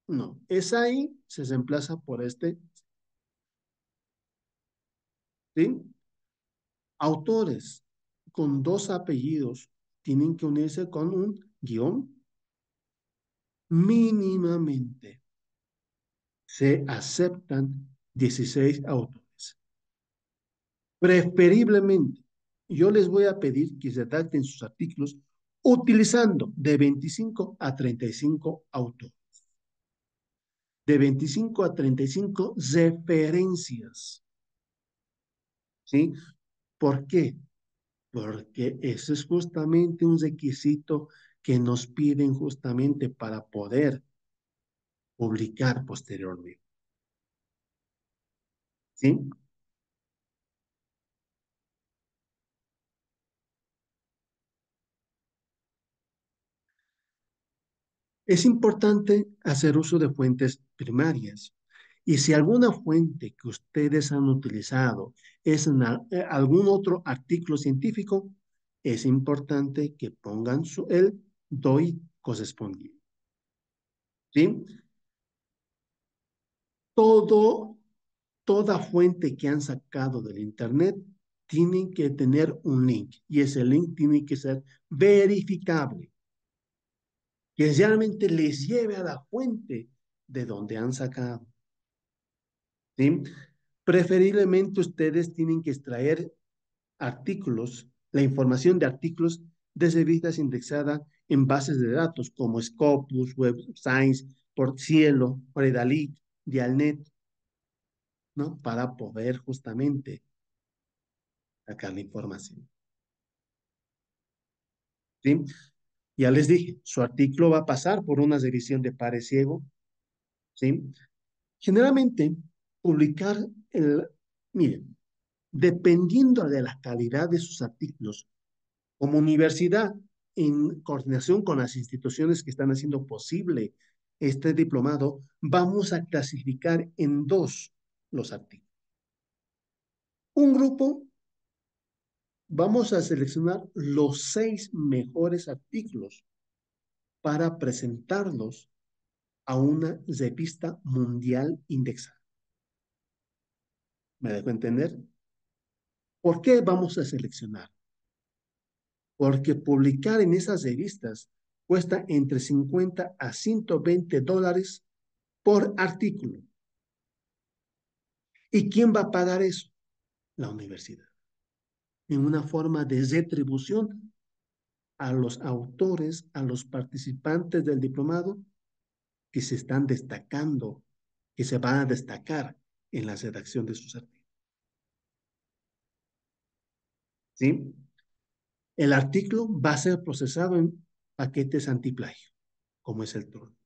no, es ahí, se reemplaza por este, ¿sí? Autores con 2 apellidos tienen que unirse con un guión mínimamente. Se aceptan 16 autores. Preferiblemente, yo les voy a pedir que redacten sus artículos utilizando de 25 a 35 autores. De 25 a 35 referencias. ¿Sí? ¿Por qué? Porque ese es justamente un requisito que nos piden justamente para poder publicar posteriormente. ¿Sí? Es importante hacer uso de fuentes primarias. Y si alguna fuente que ustedes han utilizado es algún otro artículo científico, es importante que pongan el DOI correspondiente. ¿Sí? Todo, toda fuente que han sacado del Internet tiene que tener un link y ese link tiene que ser verificable, que realmente les lleve a la fuente de donde han sacado. ¿Sí? Preferiblemente ustedes tienen que extraer artículos, la información de artículos de revistas indexadas en bases de datos como Scopus, Web of Science, Por Cielo, Redalyt, Dialnet, ¿no? Para poder justamente sacar la información. ¿sí? Ya les dije, su artículo va a pasar por una revisión de pares ciego, ¿sí? Generalmente, publicar miren, dependiendo de la calidad de sus artículos, como universidad, en coordinación con las instituciones que están haciendo posible este diplomado, vamos a clasificar en dos los artículos. Un grupo, vamos a seleccionar los 6 mejores artículos para presentarlos a una revista mundial indexada. ¿Me dejo entender? ¿Por qué vamos a seleccionar? Porque publicar en esas revistas cuesta entre 50 a $120 por artículo. ¿Y quién va a pagar eso? La universidad. En una forma de retribución a los autores, a los participantes del diplomado que se están destacando, que se van a destacar en la redacción de sus artículos. ¿Sí? El artículo va a ser procesado en paquetes antiplagio, como es el Turnitin.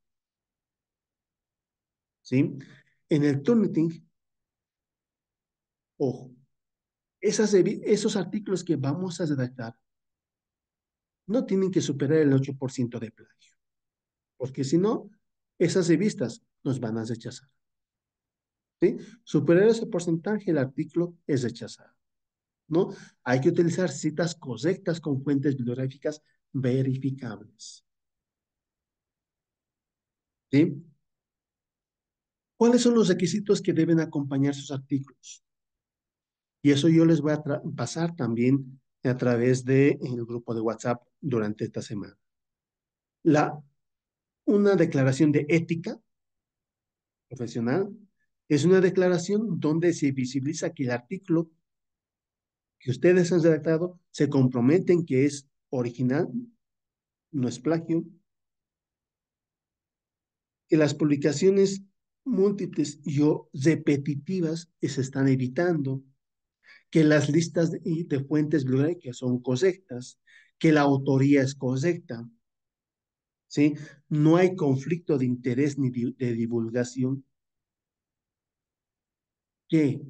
¿Sí? En el Turnitin, ojo, esos artículos que vamos a redactar no tienen que superar el 8% de plagio, porque si no, esas revistas nos van a rechazar. ¿Sí? Superar ese porcentaje, el artículo es rechazado. ¿No? Hay que utilizar citas correctas con fuentes bibliográficas verificables. ¿Sí? ¿Cuáles son los requisitos que deben acompañar sus artículos? Y eso yo les voy a pasar también a través del grupo de WhatsApp durante esta semana. La, una declaración de ética profesional es una declaración donde se visibiliza que el artículo que ustedes han redactado se comprometen que es original, no es plagio, que las publicaciones múltiples y o repetitivas se están evitando, que las listas de fuentes bibliográficas son correctas, que la autoría es correcta, ¿sí? No hay conflicto de interés ni de divulgación, que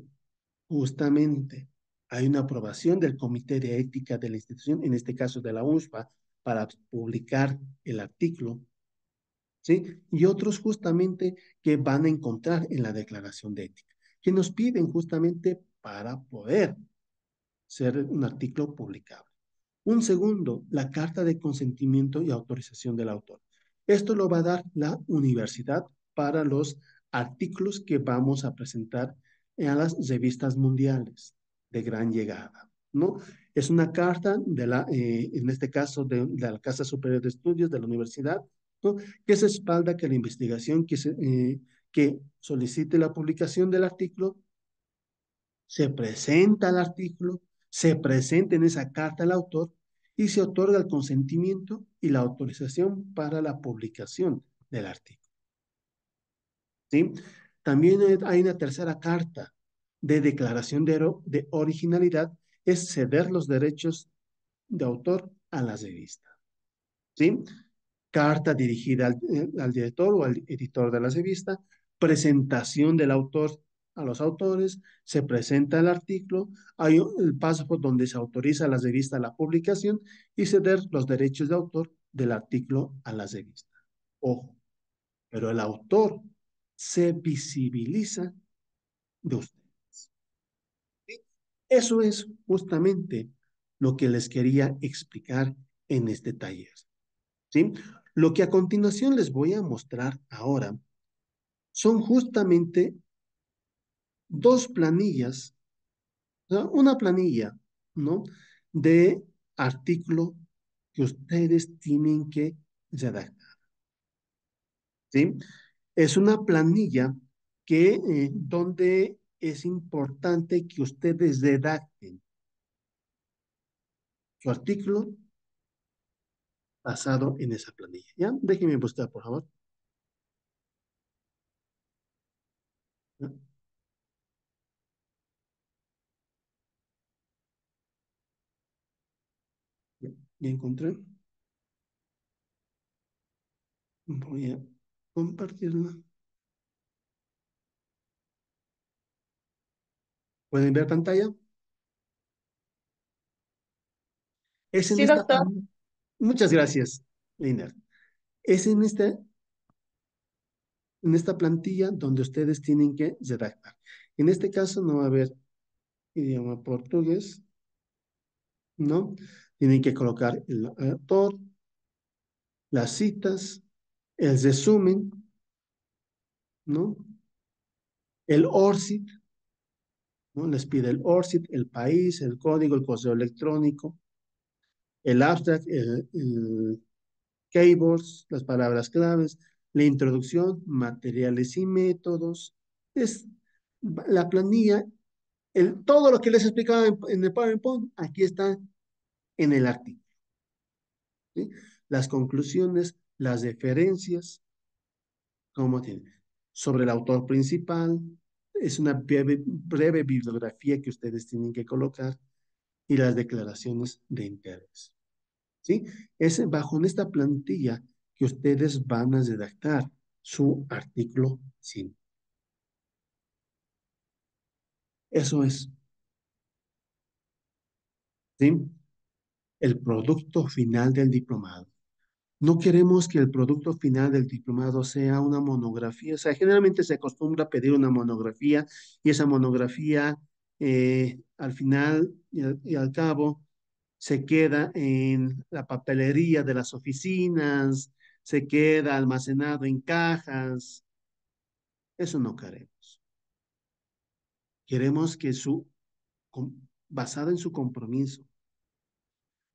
justamente hay una aprobación del Comité de Ética de la institución, en este caso de la UNSPA, para publicar el artículo, ¿sí? Y otros justamente que van a encontrar en la declaración de ética, que nos piden justamente para poder ser un artículo publicable. Un segundo, la carta de consentimiento y autorización del autor. Esto lo va a dar la universidad para los artículos que vamos a presentar en las revistas mundiales de gran llegada, ¿no? Es una carta en este caso, de la Casa Superior de Estudios de la universidad, ¿no? Que se espalda que la investigación que solicite la publicación del artículo se presenta al artículo, se presenta en esa carta al autor y se otorga el consentimiento y la autorización para la publicación del artículo. ¿Sí? También hay una tercera carta de declaración de originalidad, es ceder los derechos de autor a la revista. ¿Sí? Carta dirigida al director o al editor de la revista, presentación del autor a los autores, se presenta el artículo, hay el paso por donde se autoriza a la revista la publicación y ceder los derechos de autor del artículo a la revista. Ojo, pero el autor se visibiliza de ustedes. ¿Sí? Eso es justamente lo que les quería explicar en este taller. ¿Sí? Lo que a continuación les voy a mostrar ahora son justamente dos planillas, ¿no? Una planilla, ¿no? De artículo que ustedes tienen que redactar, ¿sí? Es una planilla donde es importante que ustedes redacten su artículo basado en esa planilla, ¿ya? Déjenme buscar, por favor. ¿Ya? ¿Ya encontré? Voy a compartirla. ¿Pueden ver pantalla? Es en Sí, esta... doctor. Muchas gracias, Liner. Es en esta plantilla donde ustedes tienen que redactar. En este caso no va a haber idioma portugués, ¿no? Tienen que colocar el autor, las citas, el resumen, ¿no? El ORCID, ¿no? Les pide el ORCID, el país, el código, el correo electrónico, el abstract, el keywords, las palabras claves, la introducción, materiales y métodos. Es la planilla, todo lo que les explicaba en el PowerPoint, aquí está en el artículo. ¿Sí? Las conclusiones, las referencias, ¿cómo tiene? Sobre el autor principal, es una breve bibliografía que ustedes tienen que colocar y las declaraciones de interés. ¿Sí? Es bajo en esta plantilla que ustedes van a redactar su artículo 5. Eso es, ¿sí? El producto final del diplomado. No queremos que el producto final del diplomado sea una monografía. O sea, generalmente se acostumbra a pedir una monografía y esa monografía al final y al cabo se queda en la papelería de las oficinas, se queda almacenado en cajas. Eso no queremos. Queremos que basada en su compromiso,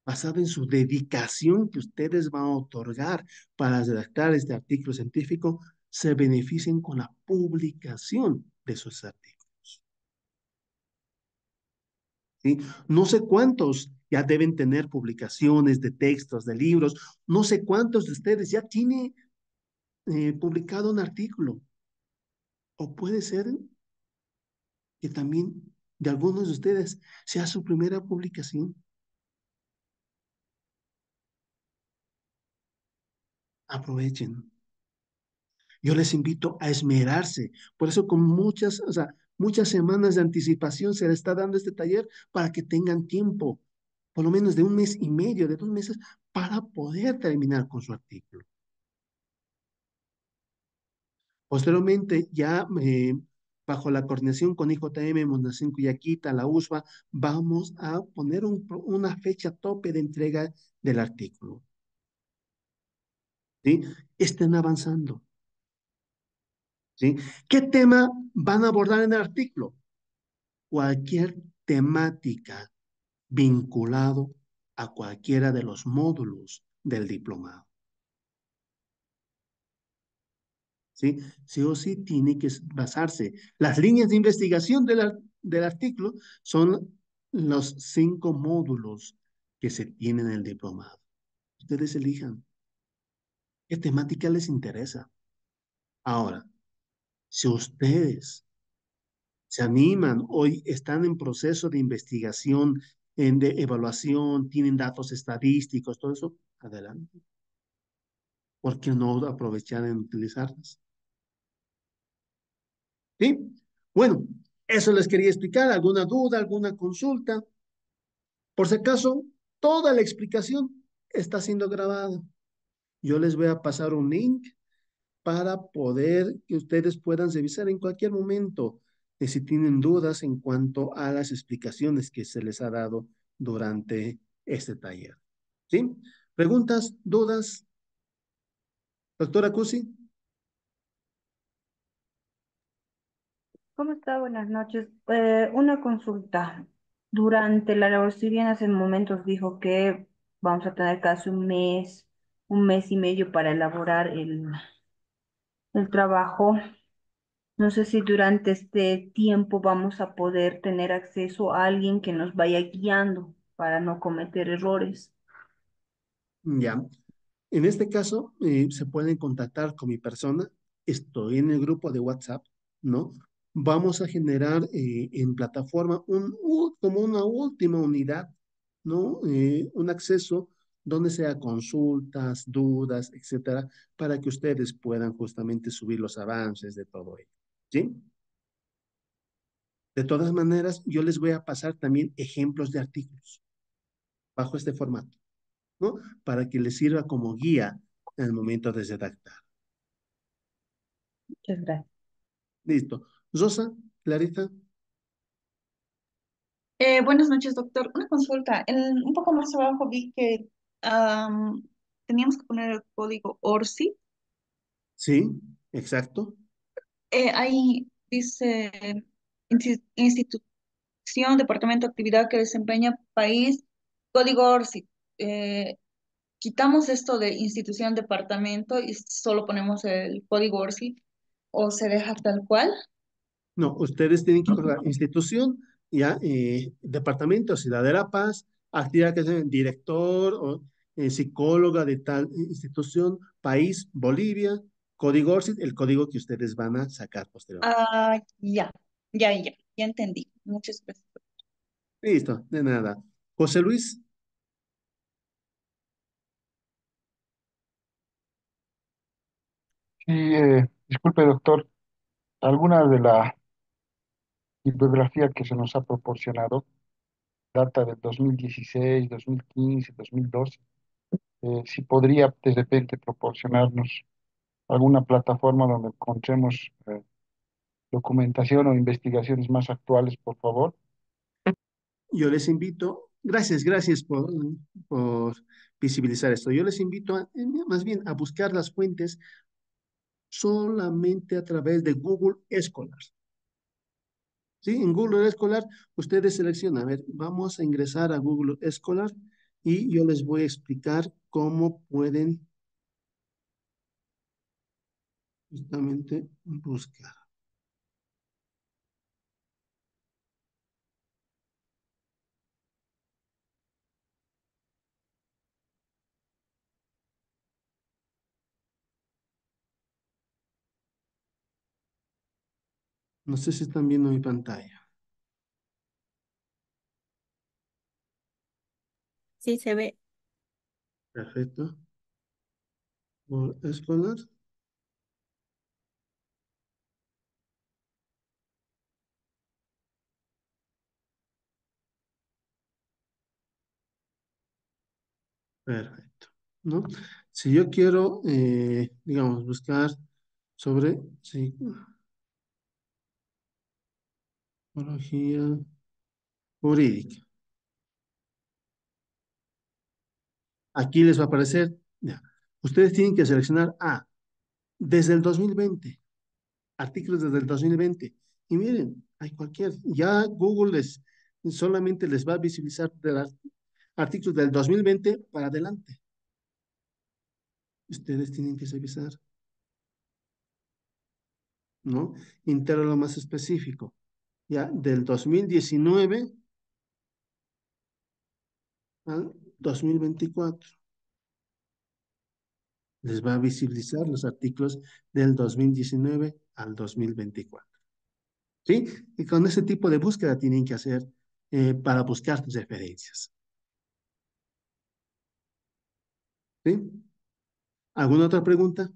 basada en su dedicación que ustedes van a otorgar para redactar este artículo científico, se beneficien con la publicación de sus artículos. ¿Sí? No sé cuántos ya deben tener publicaciones de textos, de libros, no sé cuántos de ustedes ya tienen publicado un artículo, o puede ser que también de algunos de ustedes sea su primera publicación. Aprovechen. Yo les invito a esmerarse. Por eso con muchas, o sea, muchas semanas de anticipación se les está dando este taller para que tengan tiempo, por lo menos de un mes y medio, de 2 meses, para poder terminar con su artículo. Posteriormente, ya bajo la coordinación con IJM, Monacin Cuyaquita, la USBA, vamos a poner una fecha tope de entrega del artículo. ¿Sí? Estén avanzando. ¿Sí? ¿Qué tema van a abordar en el artículo? Cualquier temática vinculado a cualquiera de los módulos del diplomado. ¿Sí? Sí o sí tiene que basarse. Las líneas de investigación del artículo son los 5 módulos que se tienen en el diplomado. Ustedes elijan qué temática les interesa. Ahora, si ustedes se animan, hoy están en proceso de investigación, de evaluación, tienen datos estadísticos, todo eso, adelante. ¿Por qué no aprovechar en utilizarlas? ¿Sí? Bueno, eso les quería explicar. ¿Alguna duda, alguna consulta? Por si acaso, toda la explicación está siendo grabada. Yo les voy a pasar un link para poder que ustedes puedan revisar en cualquier momento si tienen dudas en cuanto a las explicaciones que se les ha dado durante este taller. ¿Sí? ¿Preguntas, dudas? Doctora Cusi. ¿Cómo está? Buenas noches. Una consulta. Durante la labor, si bien hace momentos dijo que vamos a tener casi un mes y medio para elaborar el trabajo, no sé si durante este tiempo vamos a poder tener acceso a alguien que nos vaya guiando para no cometer errores. Ya. En este caso, se pueden contactar con mi persona. Estoy en el grupo de WhatsApp, ¿no? Vamos a generar en plataforma como una última unidad, ¿no? Un acceso donde sea consultas, dudas, etcétera, para que ustedes puedan justamente subir los avances de todo ello. ¿Sí? De todas maneras, yo les voy a pasar también ejemplos de artículos bajo este formato, ¿no? Para que les sirva como guía en el momento de redactar. Muchas gracias. Listo. Rosa, Clarita, Buenas noches, doctor. Una consulta. Un poco más abajo vi que teníamos que poner el código ORSI. sí, exacto. Ahí dice institución, departamento, actividad que desempeña país, código ORSI. Eh, Quitamos esto de institución, departamento y solo ponemos el código ORSI o se deja tal cual. No, ustedes tienen que colocar institución, ya, departamento, Ciudad de la Paz, actividad que sea director o psicóloga de tal institución, país, Bolivia, código ORCID, el código que ustedes van a sacar posteriormente. Ah, ya entendí. Muchas gracias. Listo, de nada. José Luis, Sí, disculpe, doctor, alguna de la bibliografía que se nos ha proporcionado data del 2016, 2015, 2012. Si podría de repente proporcionarnos alguna plataforma donde encontremos documentación o investigaciones más actuales, por favor. yo les invito, gracias por visibilizar esto. Yo les invito más bien a buscar las fuentes solamente a través de Google Scholar. ¿Sí? En Google Scholar, ustedes seleccionan, a ver, vamos a ingresar a Google Scholar y yo les voy a explicar cómo pueden justamente buscar. No sé si están viendo mi pantalla. Sí, se ve. Perfecto. Google Scholar. Perfecto. ¿No? Si yo quiero, digamos, buscar sobre psicología jurídica. Aquí les va a aparecer, ya. Ustedes tienen que seleccionar desde el 2020, artículos desde el 2020. Y miren, hay cualquier, ya Google solamente les va a visibilizar de los artículos del 2020 para adelante. Ustedes tienen que revisar, ¿no? Lo más específico, ya del 2019 al 2024. Les va a visibilizar los artículos del 2019 al 2024. ¿Sí? Y con ese tipo de búsqueda tienen que hacer para buscar referencias. ¿Sí? ¿Alguna otra pregunta?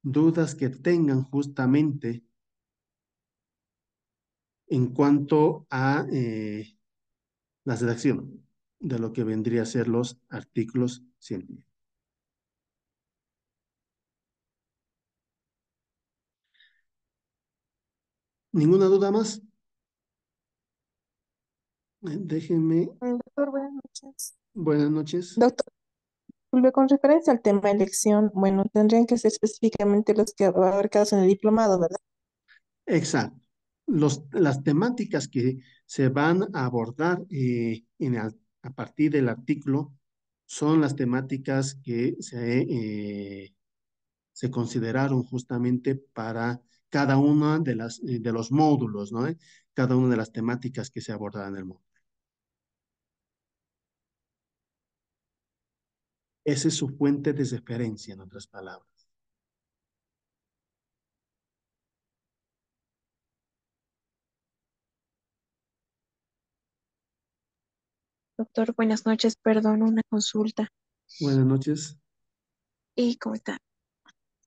Dudas que tengan justamente en cuanto a la redacción de lo que vendría a ser los artículos científicos. ¿Ninguna duda más? Déjenme. Doctor, buenas noches. Buenas noches. Doctor, con referencia al tema de elección, bueno, tendrían que ser específicamente los que abarcados en el diplomado, ¿verdad? Exacto. Las temáticas que se van a abordar a partir del artículo son las temáticas que se consideraron justamente para cada una de los módulos, ¿no? Cada una de las temáticas que se abordan en el módulo. Esa es su fuente de referencia, en otras palabras. Doctor, buenas noches, perdón, una consulta. Buenas noches. ¿Y cómo está?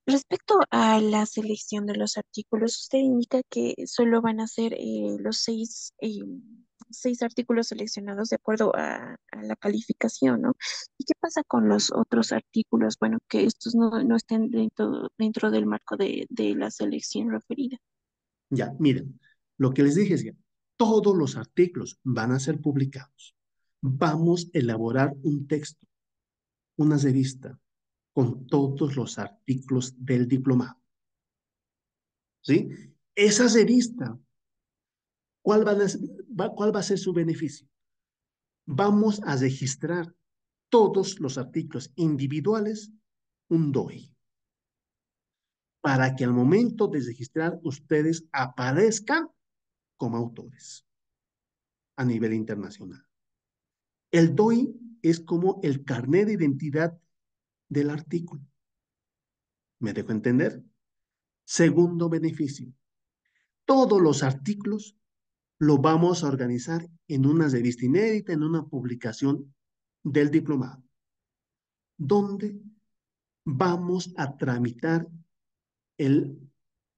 Respecto a la selección de los artículos, usted indica que solo van a ser los seis artículos seleccionados de acuerdo a la calificación, ¿no? ¿Y qué pasa con los otros artículos? Bueno, que estos no estén dentro del marco de la selección referida. Ya, miren, lo que les dije es que todos los artículos van a ser publicados. Vamos a elaborar un texto, una revista, con todos los artículos del diplomado. ¿Sí? Esa revista, ¿cuál va a ser su beneficio? Vamos a registrar todos los artículos individuales, un DOI, para que al momento de registrar ustedes aparezcan como autores a nivel internacional. El DOI es como el carnet de identidad del artículo. ¿Me dejo entender? Segundo beneficio. Todos los artículos lo vamos a organizar en una revista inédita, en una publicación del diplomado, donde vamos a tramitar el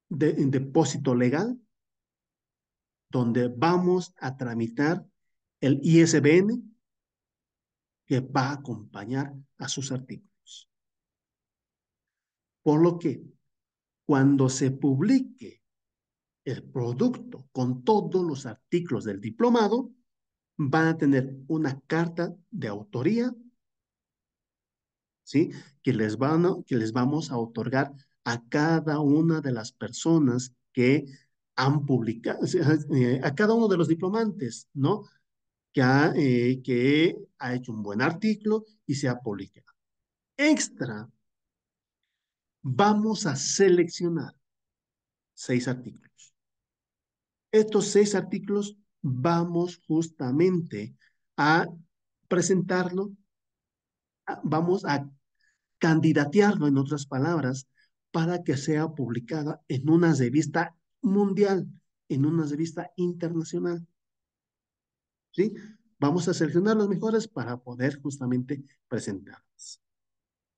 depósito legal, donde vamos a tramitar el ISBN que va a acompañar a sus artículos. Por lo que cuando se publique el producto con todos los artículos del diplomado, van a tener una carta de autoría, ¿sí? Que les vamos a otorgar a cada una de las personas que han publicado, a cada uno de los diplomantes, ¿no? Que ha hecho un buen artículo y se ha publicado. Extra, vamos a seleccionar 6 artículos. Estos 6 artículos vamos justamente a presentarlo, vamos a candidatearlo, en otras palabras, para que sea publicada en una revista mundial, en una revista internacional. ¿Sí? Vamos a seleccionar los mejores para poder justamente presentarlos.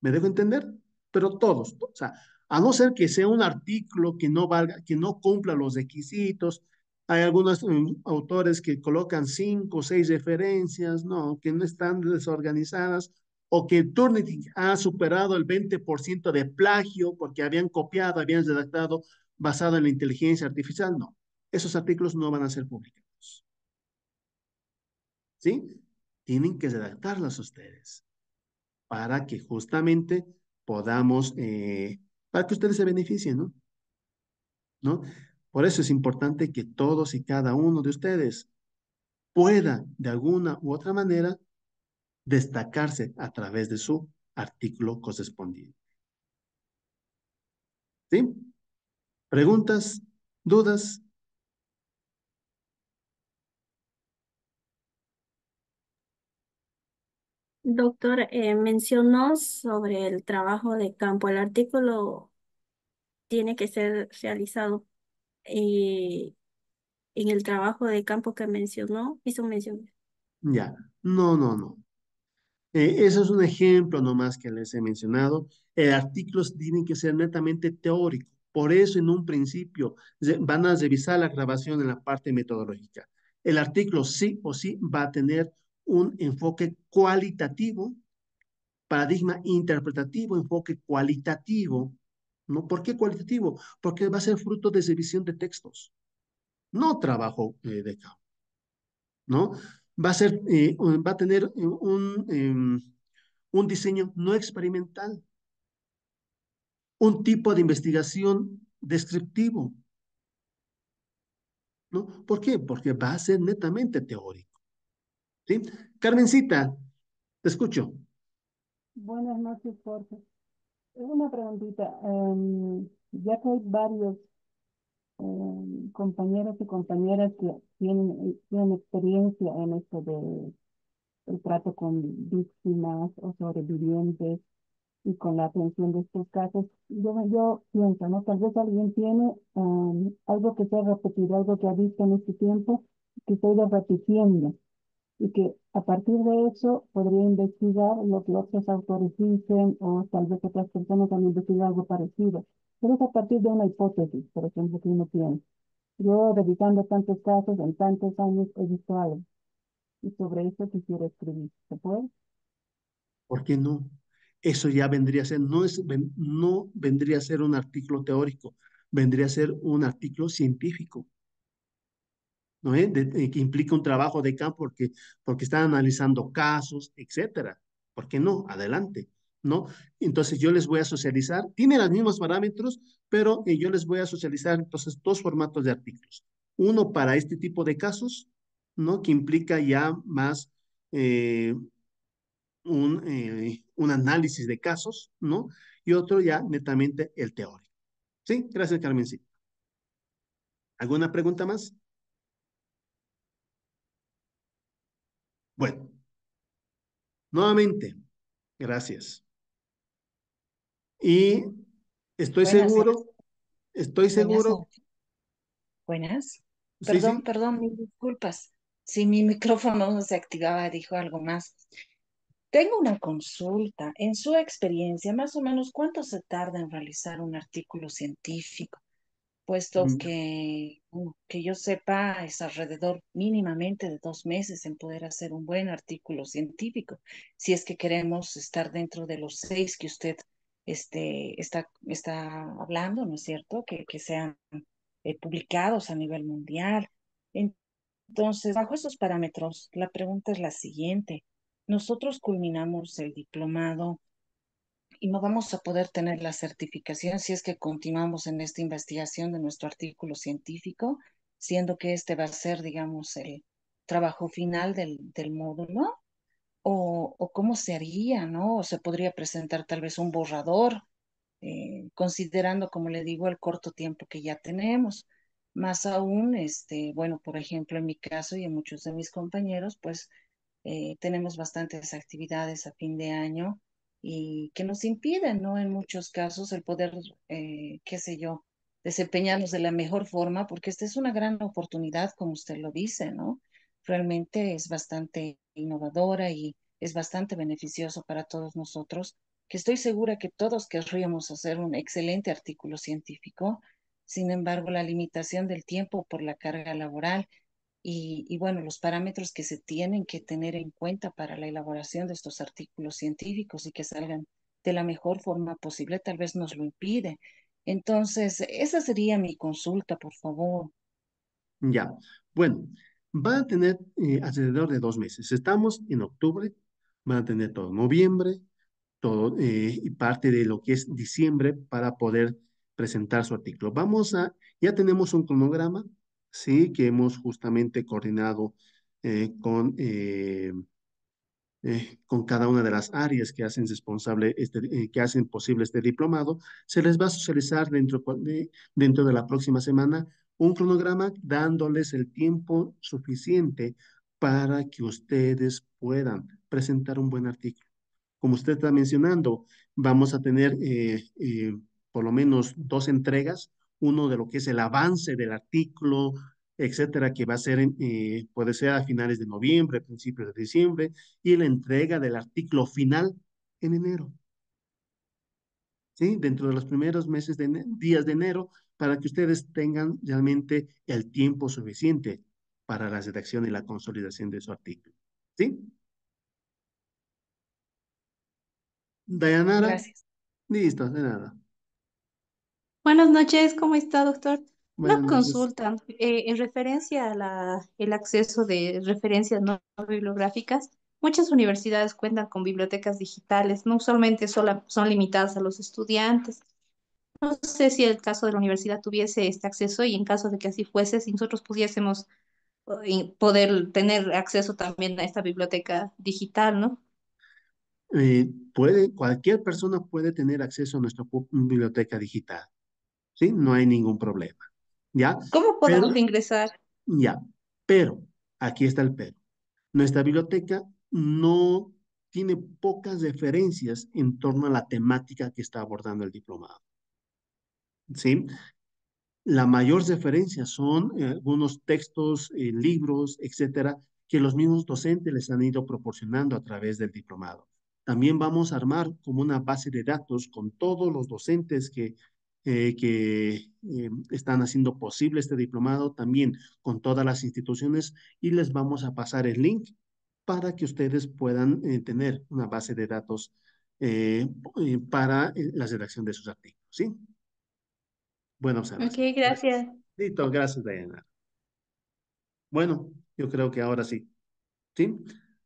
¿Me dejo entender? Pero todos, o sea, a no ser que sea un artículo que no valga, que no cumpla los requisitos. Hay algunos autores que colocan 5 o 6 referencias, no, que no están desorganizadas, o que el Turnitin ha superado el 20% de plagio porque habían copiado, habían redactado basado en la inteligencia artificial. No, esos artículos no van a ser publicados. ¿Sí? Tienen que redactarlos ustedes para que justamente podamos, para que ustedes se beneficien, ¿no? ¿No? Por eso es importante que todos y cada uno de ustedes pueda, de alguna u otra manera, destacarse a través de su artículo correspondiente. ¿Sí? ¿Preguntas? ¿Dudas? Doctor, mencionó sobre el trabajo de campo. El artículo tiene que ser realizado eh, en el trabajo de campo que mencionó, hizo mención. Ya. No, no, no. Eso es un ejemplo nomás que les he mencionado. Artículos tienen que ser netamente teóricos. Por eso, en un principio, van a revisar la grabación en la parte metodológica. El artículo sí o sí va a tener un enfoque cualitativo, paradigma interpretativo, enfoque cualitativo. ¿No? ¿Por qué cualitativo? Porque va a ser fruto de revisión de textos, no trabajo de campo. ¿No? Va a tener un diseño no experimental, un tipo de investigación descriptivo, ¿no? ¿Por qué? Porque va a ser netamente teórico, ¿sí? Carmencita, te escucho. Buenas noches, Jorge. Una preguntita. Ya que hay varios compañeros y compañeras que tienen experiencia en esto de el trato con víctimas o sobrevivientes y con la atención de estos casos, yo pienso, ¿no? Tal vez alguien tiene algo que se ha repetido, algo que ha visto en este tiempo, que se ha ido repitiendo. y que a partir de eso podría investigar lo que otros autores dicen o tal vez otras personas han investigado algo parecido. Pero es a partir de una hipótesis, por ejemplo, que uno tiene. Yo, revisando tantos casos en tantos años, he visto algo y sobre eso quisiera escribir. ¿Se puede? ¿Por qué no? Eso ya vendría a ser, no vendría a ser un artículo teórico, vendría a ser un artículo científico. ¿No es? Que implica un trabajo de campo porque están analizando casos, etcétera. ¿Por qué no? Adelante, ¿no? Entonces yo les voy a socializar, tiene los mismos parámetros, pero yo les voy a socializar entonces dos formatos de artículos. Uno para este tipo de casos, ¿no? Que implica ya más eh, un análisis de casos, ¿no? Y otro ya netamente el teórico. ¿Sí? Gracias, Carmen. Sí. ¿Alguna pregunta más? Bueno, nuevamente, gracias. Y estoy Buenas, seguro, estoy buenas seguro, noches. Buenas. sí, sí, Perdón, mil disculpas. Si mi micrófono no se activaba, dijo algo más. Tengo una consulta. En su experiencia, más o menos, ¿cuánto se tarda en realizar un artículo científico? Puesto mm, que yo sepa, es alrededor mínimamente de 2 meses en poder hacer un buen artículo científico, si es que queremos estar dentro de los 6 que usted está hablando, ¿no es cierto? Que sean publicados a nivel mundial. Entonces, bajo esos parámetros, la pregunta es la siguiente. Nosotros culminamos el diplomado y no vamos a poder tener la certificación si es que continuamos en esta investigación de nuestro artículo científico, siendo que este va a ser, digamos, el trabajo final del módulo, o cómo se haría, ¿no? O se podría presentar tal vez un borrador, considerando, como le digo, el corto tiempo que ya tenemos. Más aún, bueno, por ejemplo, en mi caso y en muchos de mis compañeros, pues tenemos bastantes actividades a fin de año y que nos impiden, ¿no? En muchos casos el poder, qué sé yo, desempeñarnos de la mejor forma, porque esta es una gran oportunidad, como usted lo dice, ¿no? Realmente es bastante innovadora y es bastante beneficioso para todos nosotros, que estoy segura que todos querríamos hacer un excelente artículo científico. Sin embargo, la limitación del tiempo por la carga laboral y bueno, los parámetros que se tienen que tener en cuenta para la elaboración de estos artículos científicos y que salgan de la mejor forma posible, tal vez nos lo impide. Entonces, esa sería mi consulta, por favor. ya. Bueno, van a tener alrededor de 2 meses. Estamos en octubre, van a tener todo noviembre, todo y parte de lo que es diciembre para poder presentar su artículo. Ya tenemos un cronograma, sí, que hemos justamente coordinado con cada una de las áreas que hacen que hacen posible este diplomado. Se les va a socializar dentro de la próxima semana un cronograma dándoles el tiempo suficiente para que ustedes puedan presentar un buen artículo. Como usted está mencionando, vamos a tener por lo menos dos entregas, uno de lo que es el avance del artículo, etcétera, que va a ser, puede ser a finales de noviembre, principios de diciembre, y la entrega del artículo final en enero, ¿sí? Dentro de los primeros días de enero, para que ustedes tengan realmente el tiempo suficiente para la redacción y la consolidación de su artículo, ¿sí? Dayanara, Gracias. listo, de nada. Buenas noches, ¿cómo está, doctor? Una Buenas noches. consulta, en referencia a el acceso de referencias no bibliográficas, muchas universidades cuentan con bibliotecas digitales, no usualmente son limitadas a los estudiantes. No sé si el caso de la universidad tuviese este acceso y en caso de que así fuese, si nosotros pudiésemos poder tener acceso también a esta biblioteca digital, ¿no? Cualquier persona puede tener acceso a nuestra biblioteca digital, ¿sí? No hay ningún problema, ¿ya? ¿Cómo podemos Pero, ingresar? ya, pero, aquí está el pero. Nuestra biblioteca no tiene pocas referencias en torno a la temática que está abordando el diplomado, ¿sí? La mayor referencia son algunos textos, libros, etcétera, que los mismos docentes les han ido proporcionando a través del diplomado. También vamos a armar como una base de datos con todos los docentes que están haciendo posible este diplomado, también con todas las instituciones, y les vamos a pasar el link para que ustedes puedan tener una base de datos para la redacción de sus artículos, ¿sí? Buena Ok, observación. Gracias. gracias. Listo, gracias, Diana. Bueno, yo creo que ahora sí, ¿sí?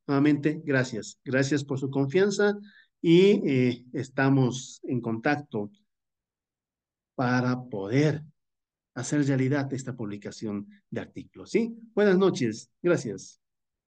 Nuevamente, gracias. Gracias por su confianza y estamos en contacto para poder hacer realidad esta publicación de artículos, ¿sí? Buenas noches. Gracias.